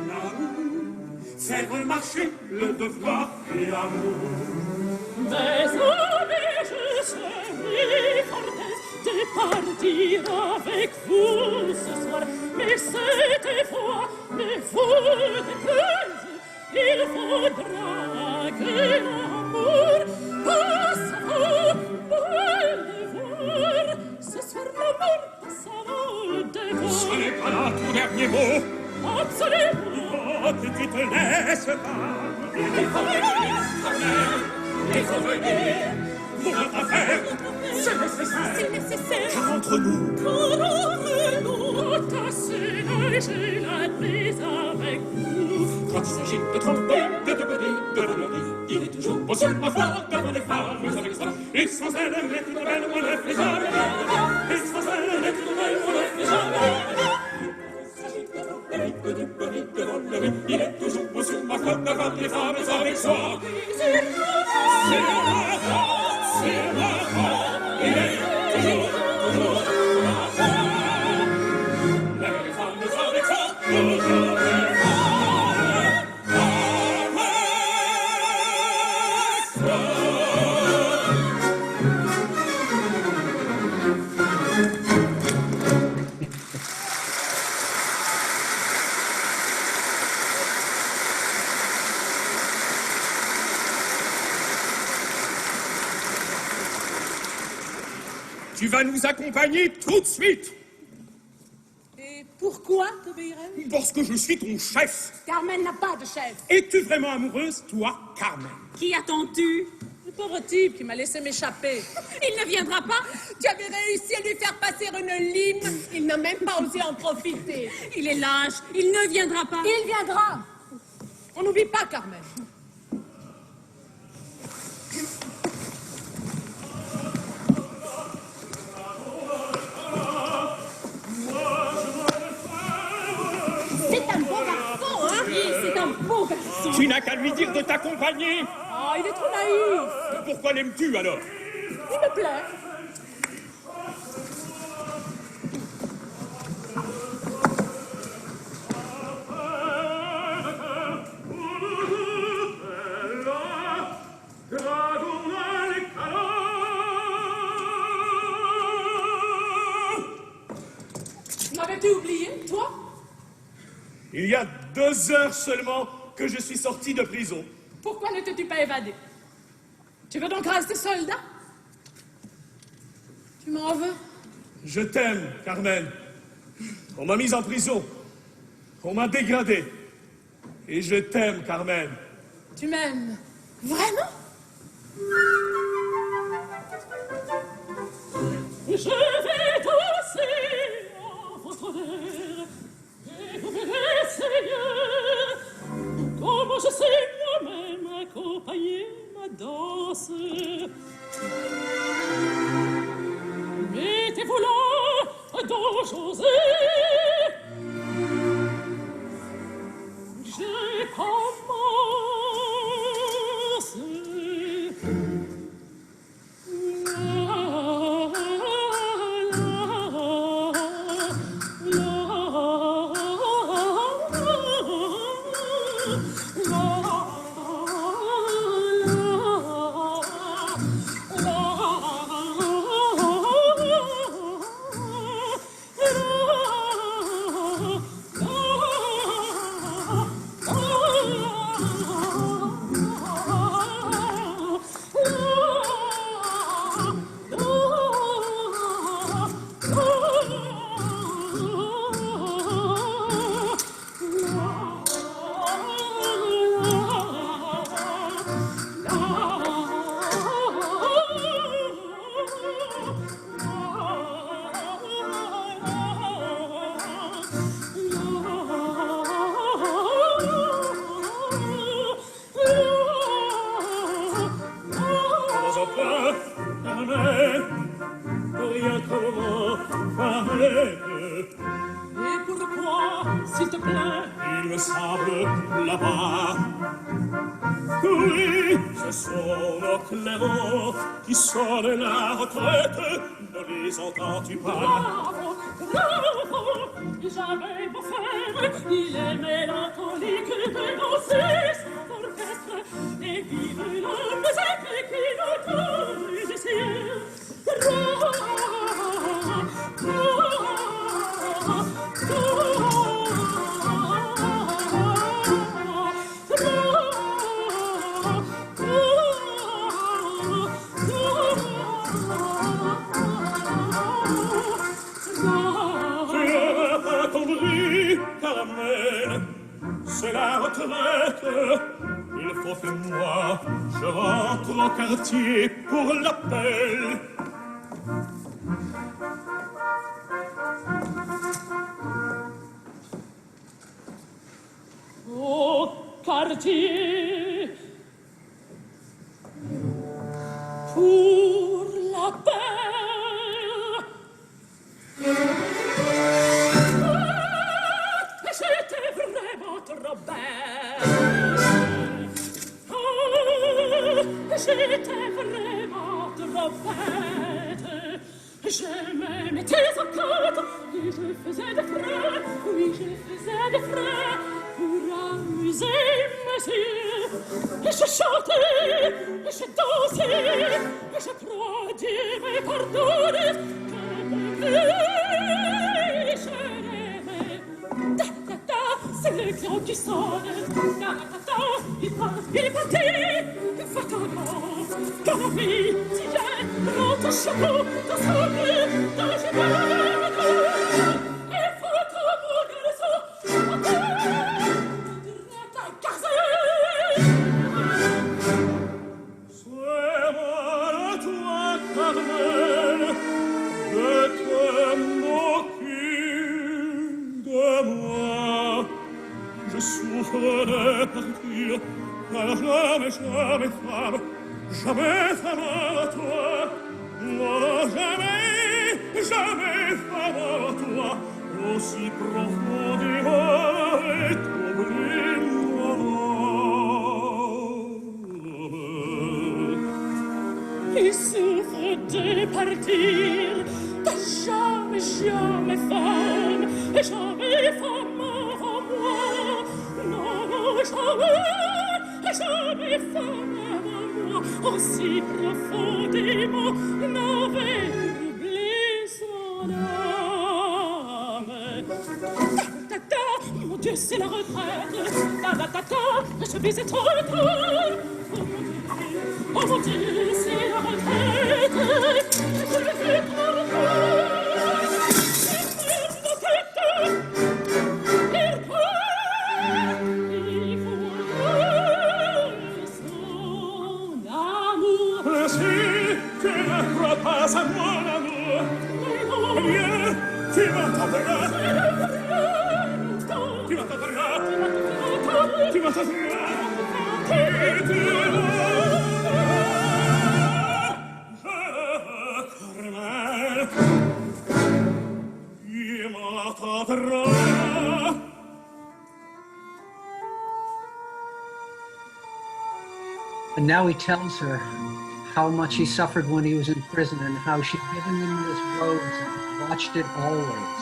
l'amour. Faire marcher le devoir et l'amour. Désolé, je serai fort aise de partir avec vous ce soir, mais cette fois, ne vous déplaise, il faudra que l'amour passe au devoir. Ce soir, l'amour passe au devoir. Ce n'est pas là ton dernier mot. Absolument. Oh, que tu te laisses pas. Il faut venir, Carmen. Il faut venir. Pour notre affaire, c'est nécessaire. C'est nécessaire. Car entre nous, tasser, j'ai la prise avec vous. quand il s'agit de tromper, de devenir, de voler, il est toujours possible à voir devant les femmes avec soi. Et sans elle, les toutes belles, on ne fait jamais. Et sans elle, les toutes belles, on ne fait jamais. Il est toujours possible à voir devant les femmes avec soi. C'est la il est toujours les femmes avec soi. Toujours les Tu vas nous accompagner tout de suite. Et pourquoi t'obéirais-je? Parce que je suis ton chef. Carmen n'a pas de chef. Es-tu vraiment amoureuse, toi, Carmen? Qui attends-tu? Le pauvre type qui m'a laissé m'échapper. Il ne viendra pas? Tu avais réussi à lui faire passer une ligne. Il n'a même pas osé en profiter. Il est lâche, il ne viendra pas. Il viendra. On n'oublie pas Carmen. C'est un beau garçon, hein? Oui, c'est un beau garçon. Tu n'as qu'à lui dire de t'accompagner. Oh, il est trop naïf. Pourquoi l'aimes-tu alors? Il me plaît. M'avais-tu oublié, toi? Il y a 2 heures seulement que je suis sorti de prison. Pourquoi ne t'es-tu pas évadé? Tu veux donc rester soldat? Tu m'en veux? Je t'aime, Carmen. On m'a mise en prison. On m'a dégradé. Et je t'aime, Carmen. Tu m'aimes? Vraiment? Je vais danser à votre air, et vous verrez, Seigneur, comment je sais moi-même accompagner ma danse. Mettez-vous là, dans José. Je commence. La clairement, Carmen. Et pourquoi, s'il te plaît? Il me semble là-bas. Oui, ce sont nos clairons qui sonnent la retraite. Ne les entends-tu pas? Bravo, bravo, j'avais beau faire, il est mélancolique de danser son orchestre, et vive la musique qui nous donne musicien. Bravo, Carmen, c'est la retraite. Il faut que moi, je rentre au quartier pour l'appel. au quartier pour l'appel. J'étais vraiment trop belle. J'étais vraiment trop bête. Je me mettais en côte et je faisais des frais. Oui, je faisais des frais pour amuser monsieur. Et je chantais, et je dansais, et je crois Dieu me pardonne que je l'aimais. C'est le clown qui sonne. Il est parti. Fatalement, Camille, tiens, prends ton chapeau, ton sable, ton cheval. Il faut ton beau garçon, ta gazelle. C'est mal à toi, Carmen, de te moquer de moi. Je souffre de partir, car jamais, jamais femme, jamais femme à toi. Non, jamais, jamais femme à toi, aussi profondément est tombée moi. Il souffre de partir, que jamais, jamais femme, et jamais femme avant moi. Non, non, jamais, jamais femme avant moi, aussi profondément n'avait troublé son âme. Mon Dieu, c'est la retraite. Je vais être retour. Oh mon Dieu, c'est la retraite. Je vais être retour. Pas à mon amour, eh bien, tu m'entendras. Tu m'entendras. Tu m'entendras. Et tu Carmen, tu m'entendras. And now he tells her how much he suffered when he was in prison and how she'd given him this rose and watched it always.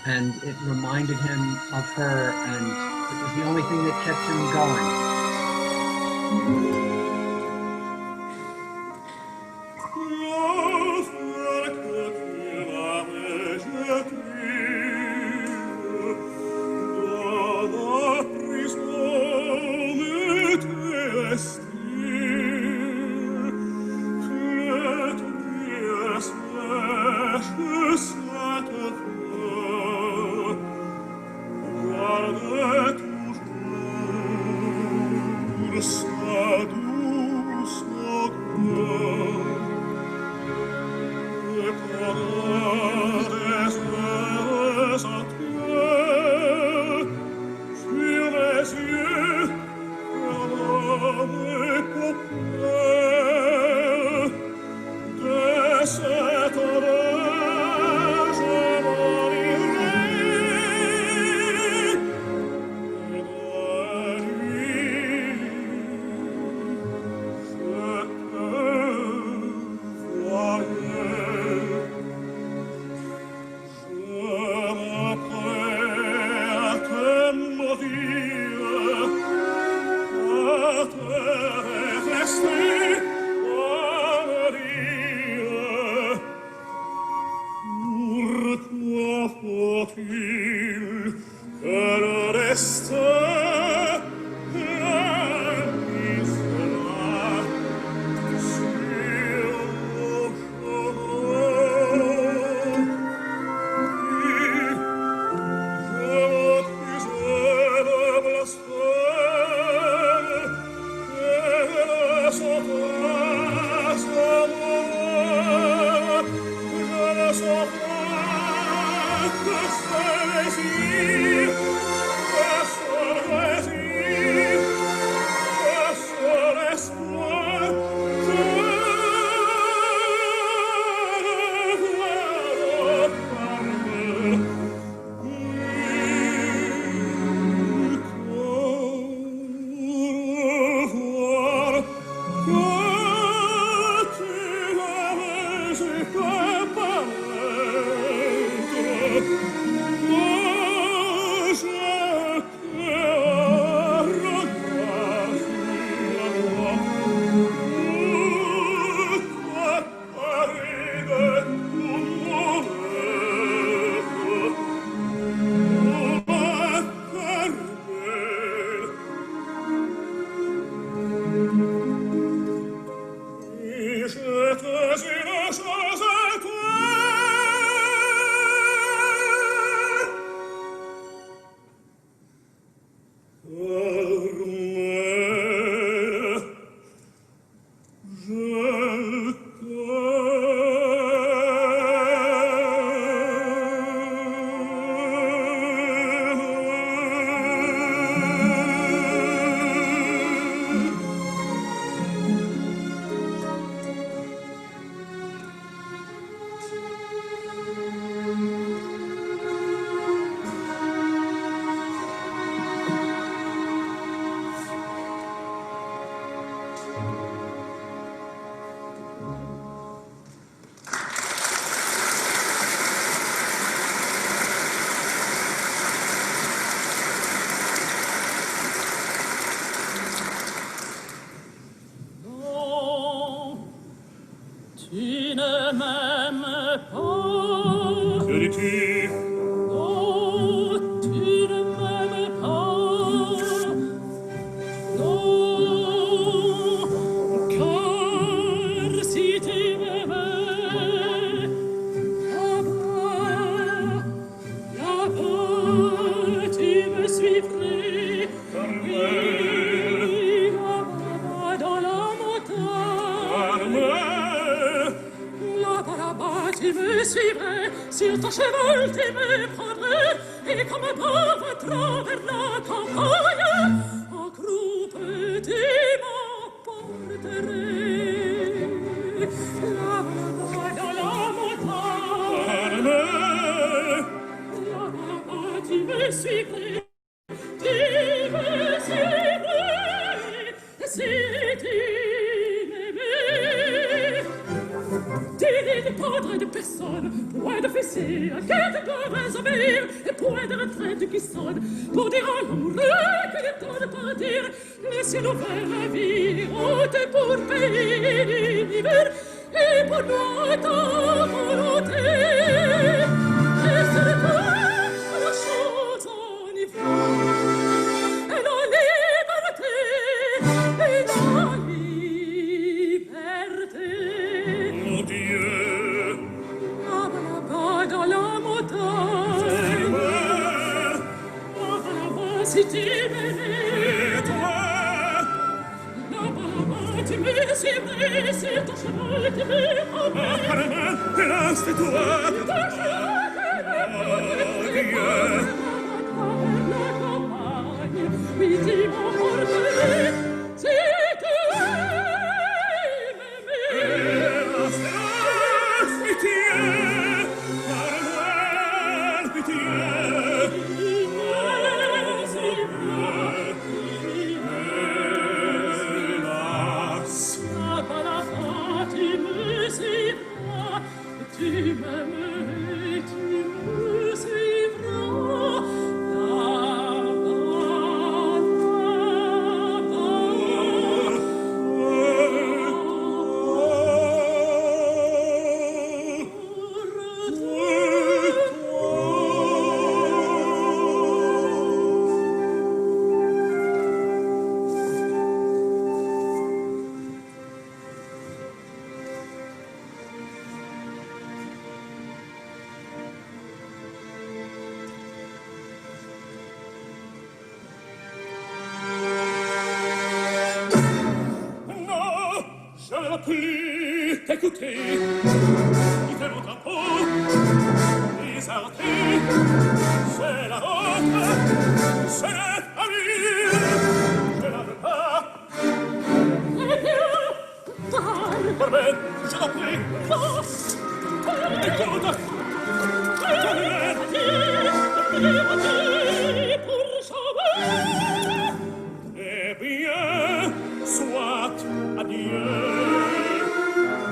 And it reminded him of her, and it was the only thing that kept him going.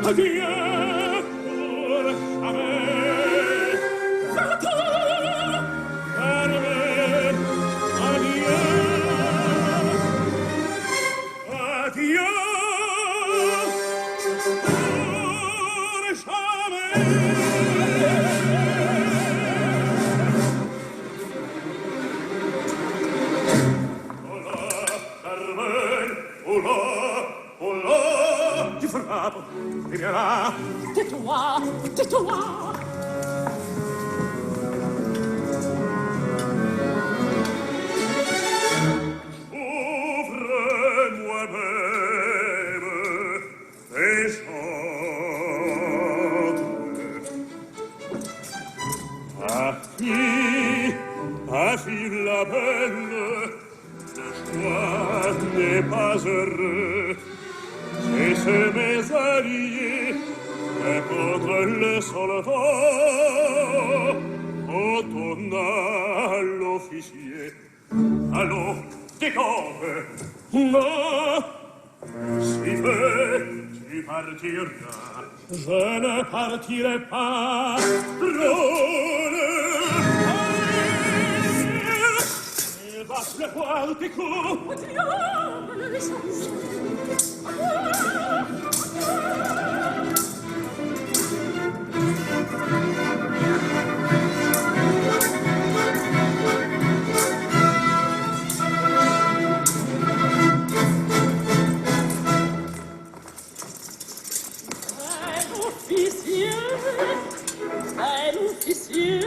Adieu, tais-toi, tais-toi. Ouvre-moi même et chante. Ah, fille la belle, le choix n'est pas heureux. Et c'est mes alliés contre le soldat. Autona l'officier. Allons, décombe. Non, Si peu, tu partiras. je ne partirai pas. Drôle. Va pleuvoir tes coups. Diable, les choses. Un officier,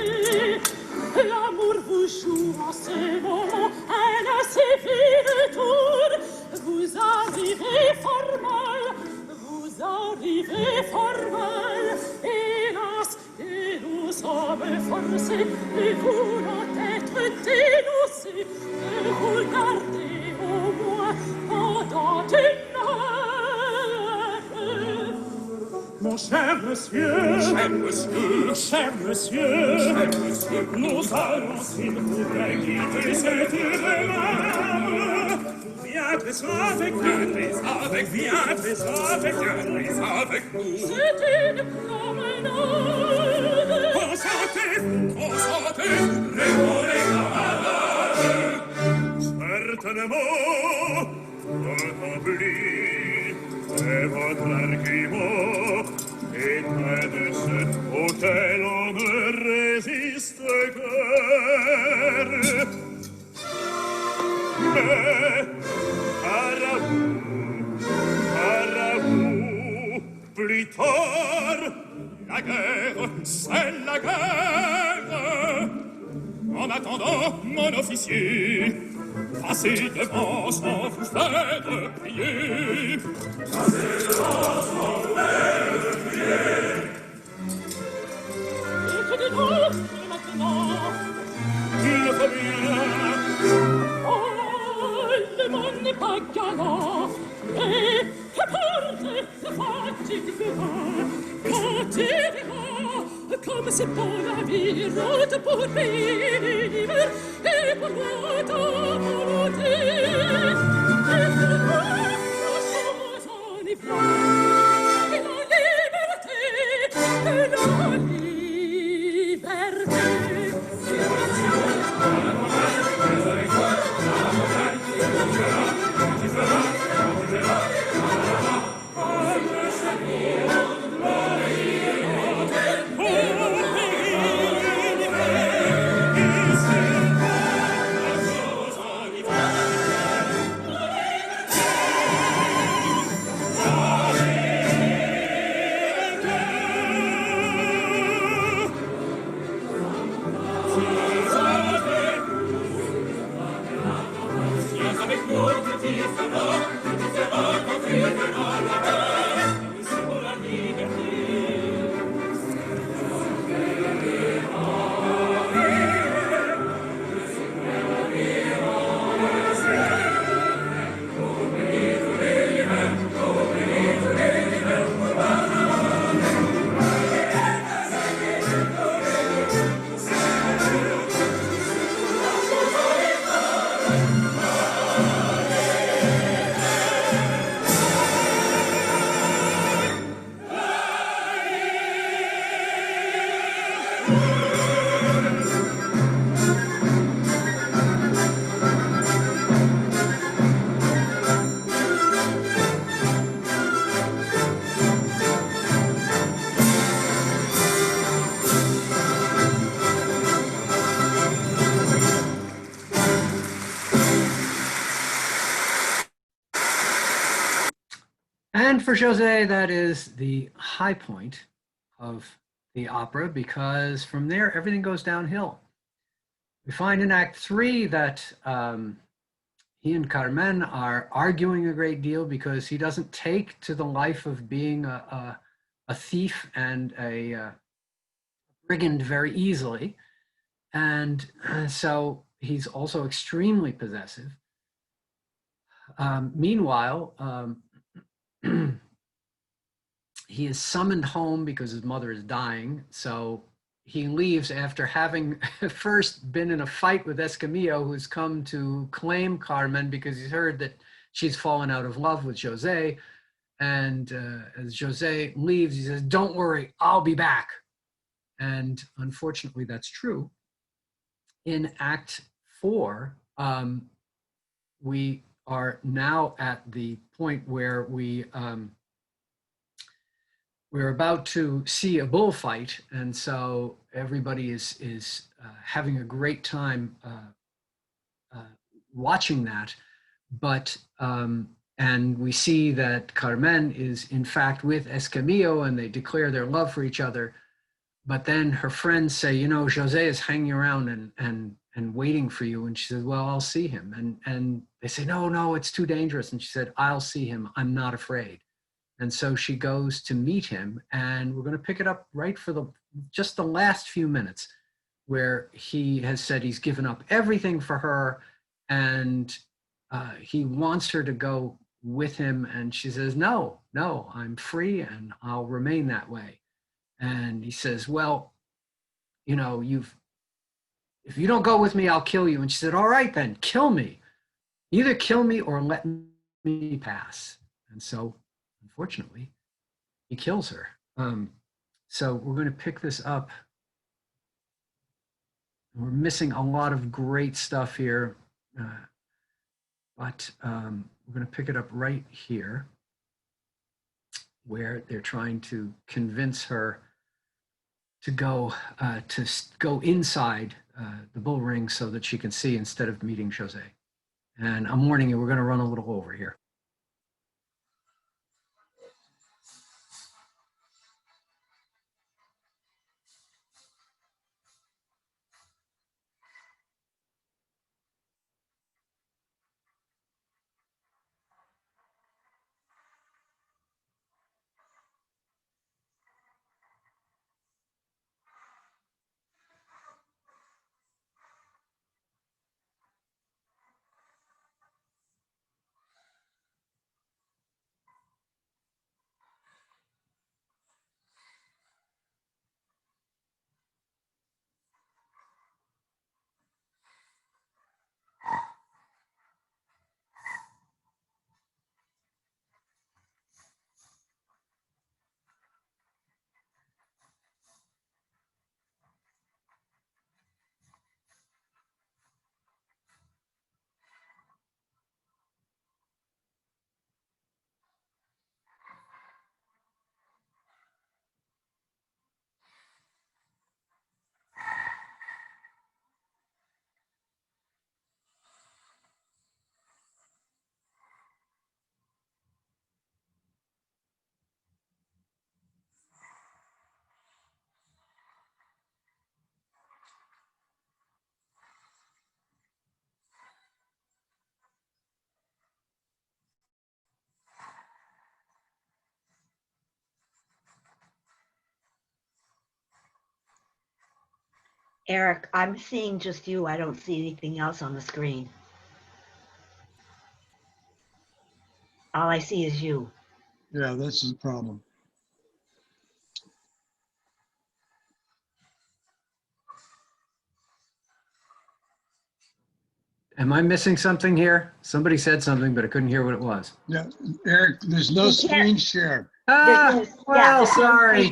l'amour vous joue en ce moment un assez vif tour. Vous arrivez fort mal, hélas, et nous sommes forcés, et vous la tête dénoncée, de vous garder au moins pendant une heure. Mon cher monsieur, nous allons, s'il vous plaît, quitter cette demeure. Viens avec nous. C'est une promenade. Consentez, répondez camarades. Certainement, votre oubli et votre argument est près de ce auquel on ne résiste guère. Mais à vous, plus tard, la guerre, c'est la guerre. En attendant, mon officier, passez devant sans vous faire prier. Passez devant sans vous faire prier. Et que dites-vous maintenant? Il le faut bien. Oh, le monde n'est pas galant. Et que porte de fatigue comme c'est pour la vie, route pour vivre et pour votre volonté. Et pour votre chose enivrante, et la liberté, et la liberté. for Jose, that is the high point of the opera, because from there, everything goes downhill. We find in Act 3 that he and Carmen are arguing a great deal because he doesn't take to the life of being a thief and a brigand very easily. And so he's also extremely possessive. Meanwhile, he is summoned home because his mother is dying. So he leaves after having first been in a fight with Escamillo, who's come to claim Carmen because he's heard that she's fallen out of love with Jose. And as Jose leaves, he says, "Don't worry, I'll be back." And unfortunately, that's true. In Act 4, we are now at the point where we're about to see a bullfight, and so everybody is having a great time watching that. But and we see that Carmen is in fact with Escamillo, and they declare their love for each other. But then her friends say, you know, Jose is hanging around and waiting for you. And she says, well, I'll see him. And they say, no, it's too dangerous. And she said, I'll see him. I'm not afraid. And so she goes to meet him, and we're going to pick it up right for just the last few minutes, where he has said he's given up everything for her, and he wants her to go with him. And she says, no, I'm free and I'll remain that way. And he says, well, you know, if you don't go with me, I'll kill you. And she said, all right, then kill me. Either kill me or let me pass. And so, unfortunately, he kills her. So we're going to pick this up. We're missing a lot of great stuff here, but we're going to pick it up right here, where they're trying to convince her to go inside the bull ring so that she can see instead of meeting Jose. And I'm warning you, we're going to run a little over here. Erik, I'm seeing just you. I don't see anything else on the screen. All I see is you. Yeah, this is the problem. Am I missing something here? Somebody said something, but I couldn't hear what it was. Yeah, Erik, there's no screen share. Sorry.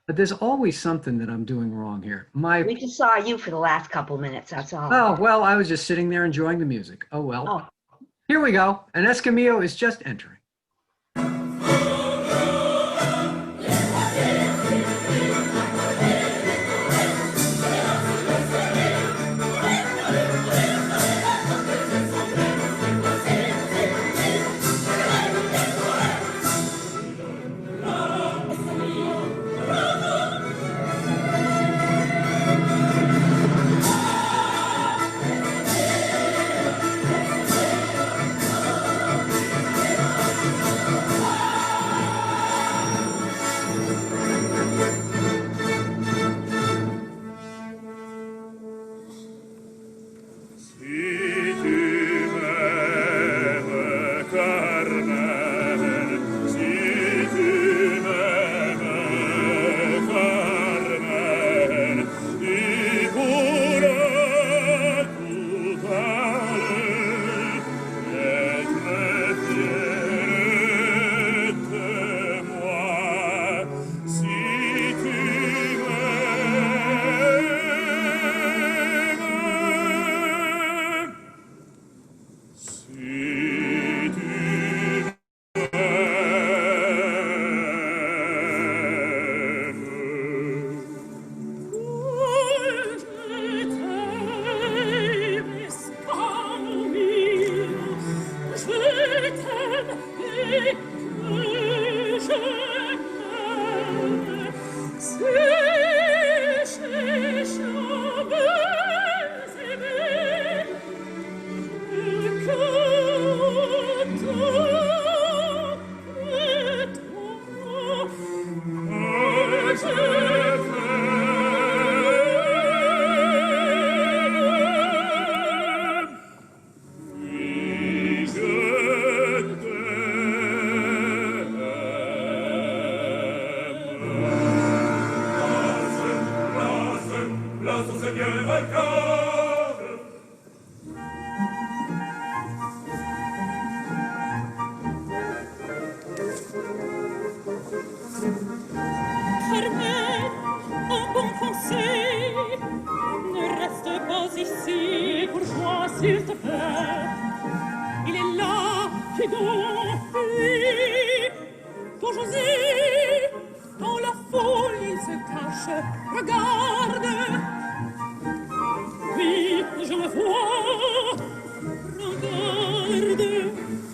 But there's always something that I'm doing wrong here. We just saw you for the last couple minutes, that's all. Oh, well, I was just sitting there enjoying the music. Oh, well. Oh. Here we go. And Escamillo is just entering. Carmen, un bon conseil. Ne reste pas ici, bourgeois, s'il te plaît. Il est là, qui donc, lui, ton José, dans la foule il se cache. Regarde, oui, je le vois. Regarde,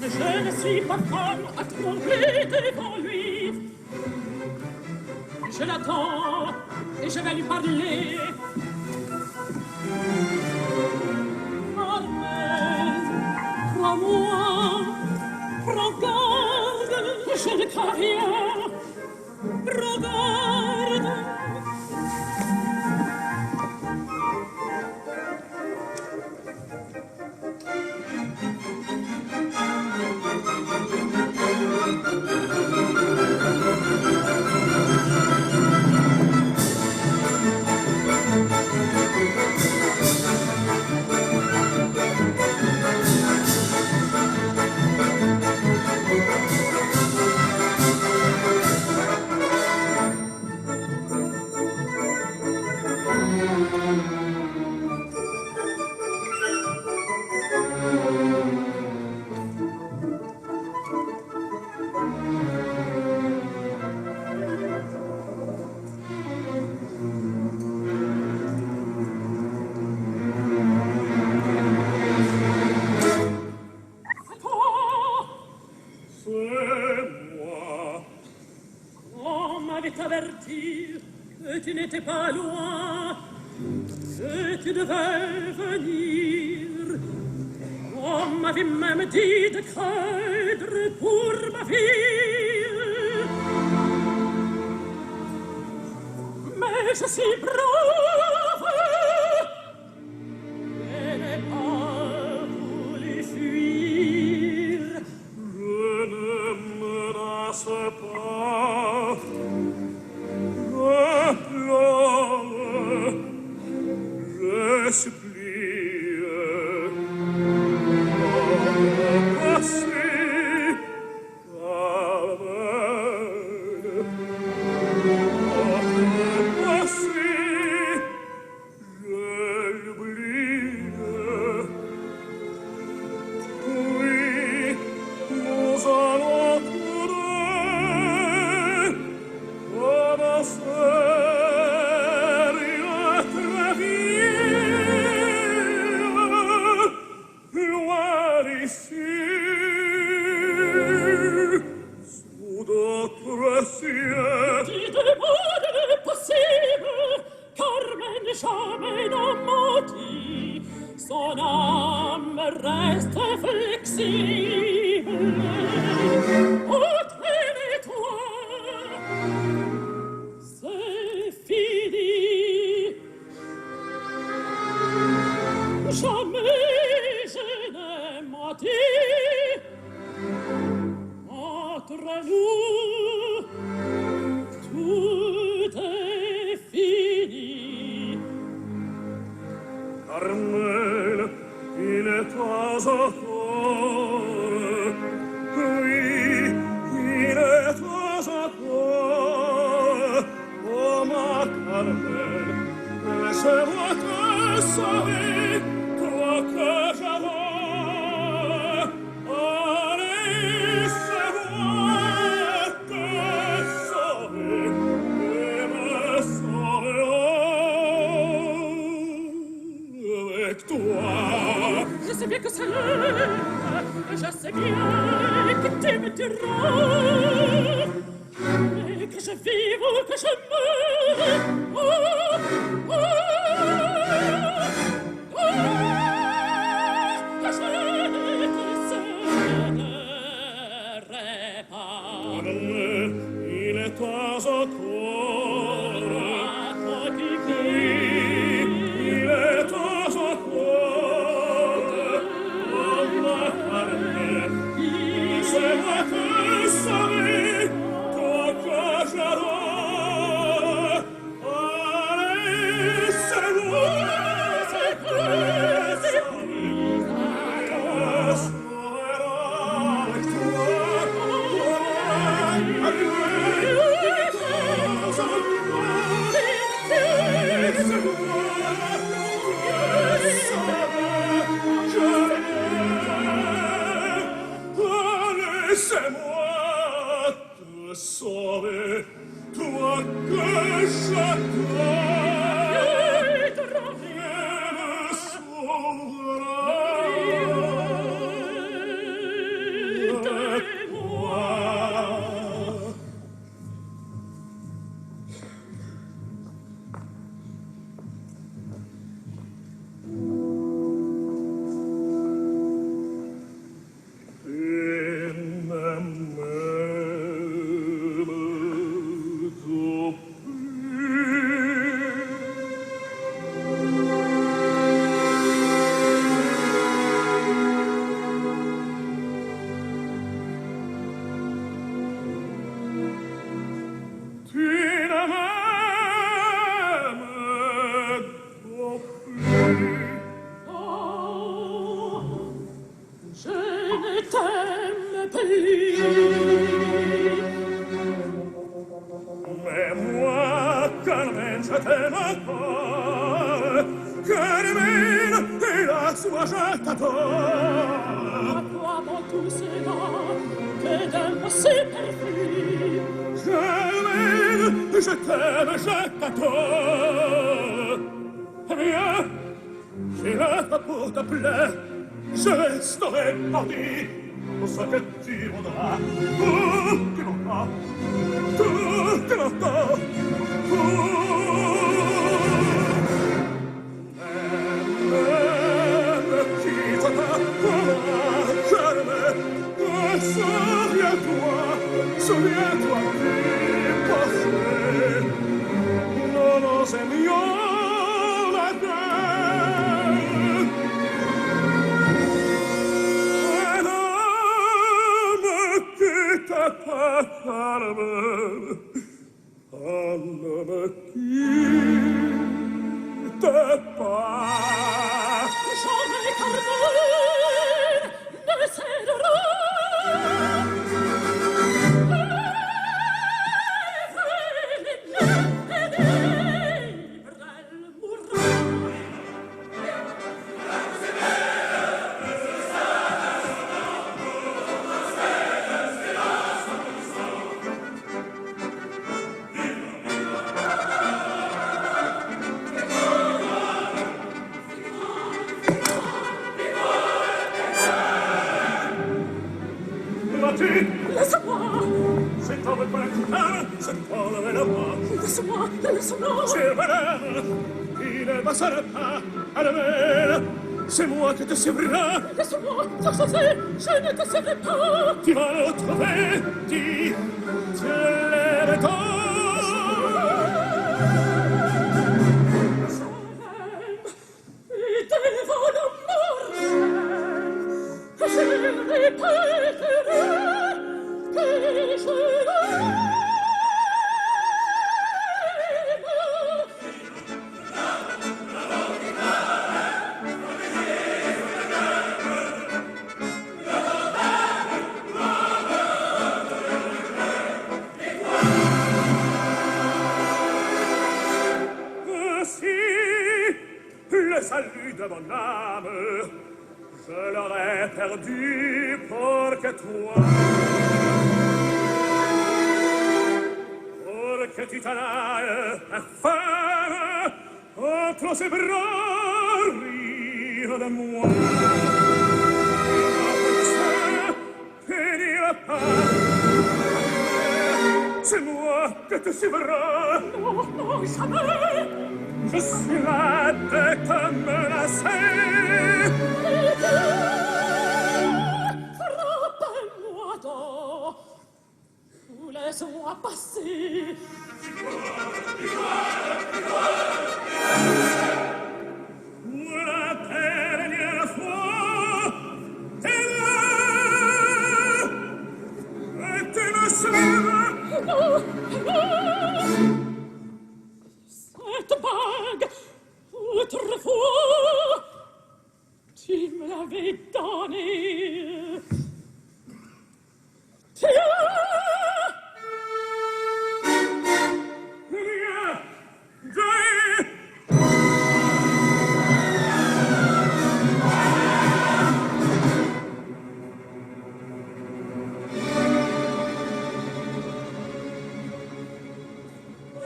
je ne suis pas femme à trembler devant lui. Je l'attends et je vais lui parler. Carmen, crois-moi, prends garde, je ne crains rien. Regarde. Tu n'étais pas loin, et tu devais venir. On m'avait même dit de craindre pour ma vie. Mais je suis brave et n'ai pas voulu fuir. Je ne menace pas. Je supplie, passez, passez, je l'oublie. Oui, nous allons tourner comme ça. Jamais n'a menti, son âme reste flexible. Entraîne-toi, c'est fini. Jamais je n'ai menti. Entre nous, tout est fini. Carmen, il est pas encore. Oui, il est pas encore. Oh, ma Carmen, laisse-moi te sauver, toi que j'adore. Oh, laisse-moi te sauver et me sauver avec toi. Je sais bien que c'est l'heure, je sais bien que tu me tueras, et que je vive ou que je meure. Oh, oh, oh, que je ne te céderai pas. Il est pas encore.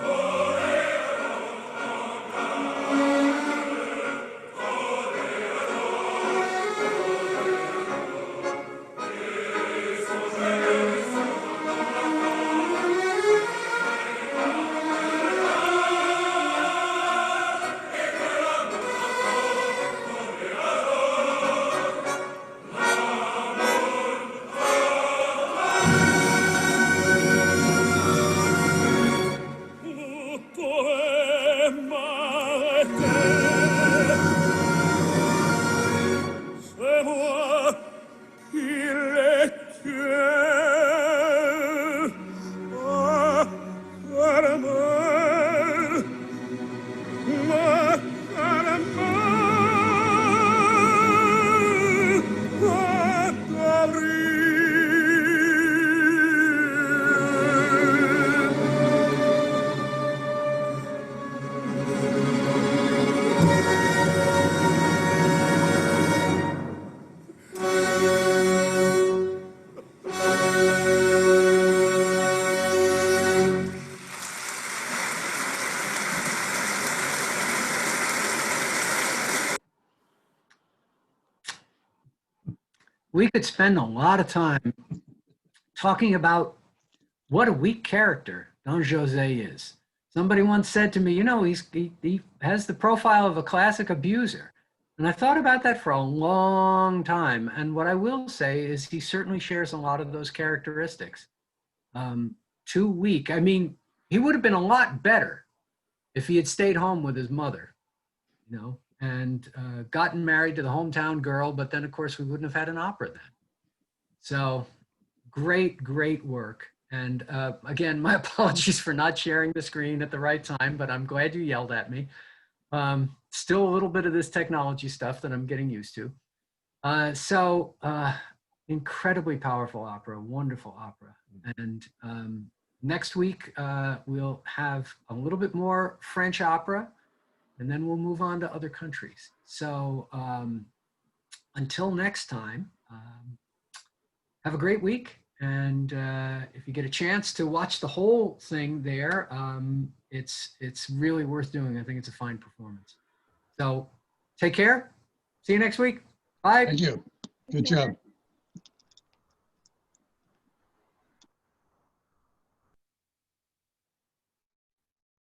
Oh, pourrais m'arrêter. C'est moi qui l'ai tué. Ah, Carmen, ma Carmen, à We could spend a lot of time talking about what a weak character Don Jose is. Somebody once said to me, you know, he has the profile of a classic abuser. And I thought about that for a long time. And what I will say is he certainly shares a lot of those characteristics. Too weak. I mean, he would have been a lot better if he had stayed home with his mother, you know, and gotten married to the hometown girl. But then, of course, we wouldn't have had an opera then. So great, great work. And again, my apologies for not sharing the screen at the right time, but I'm glad you yelled at me. Still a little bit of this technology stuff that I'm getting used to. Incredibly powerful opera, wonderful opera. And next week, we'll have a little bit more French opera, and then we'll move on to other countries. So until next time, have a great week. And if you get a chance to watch the whole thing there, it's really worth doing. I think it's a fine performance. So take care. See you next week. Bye. Thank you. Good job.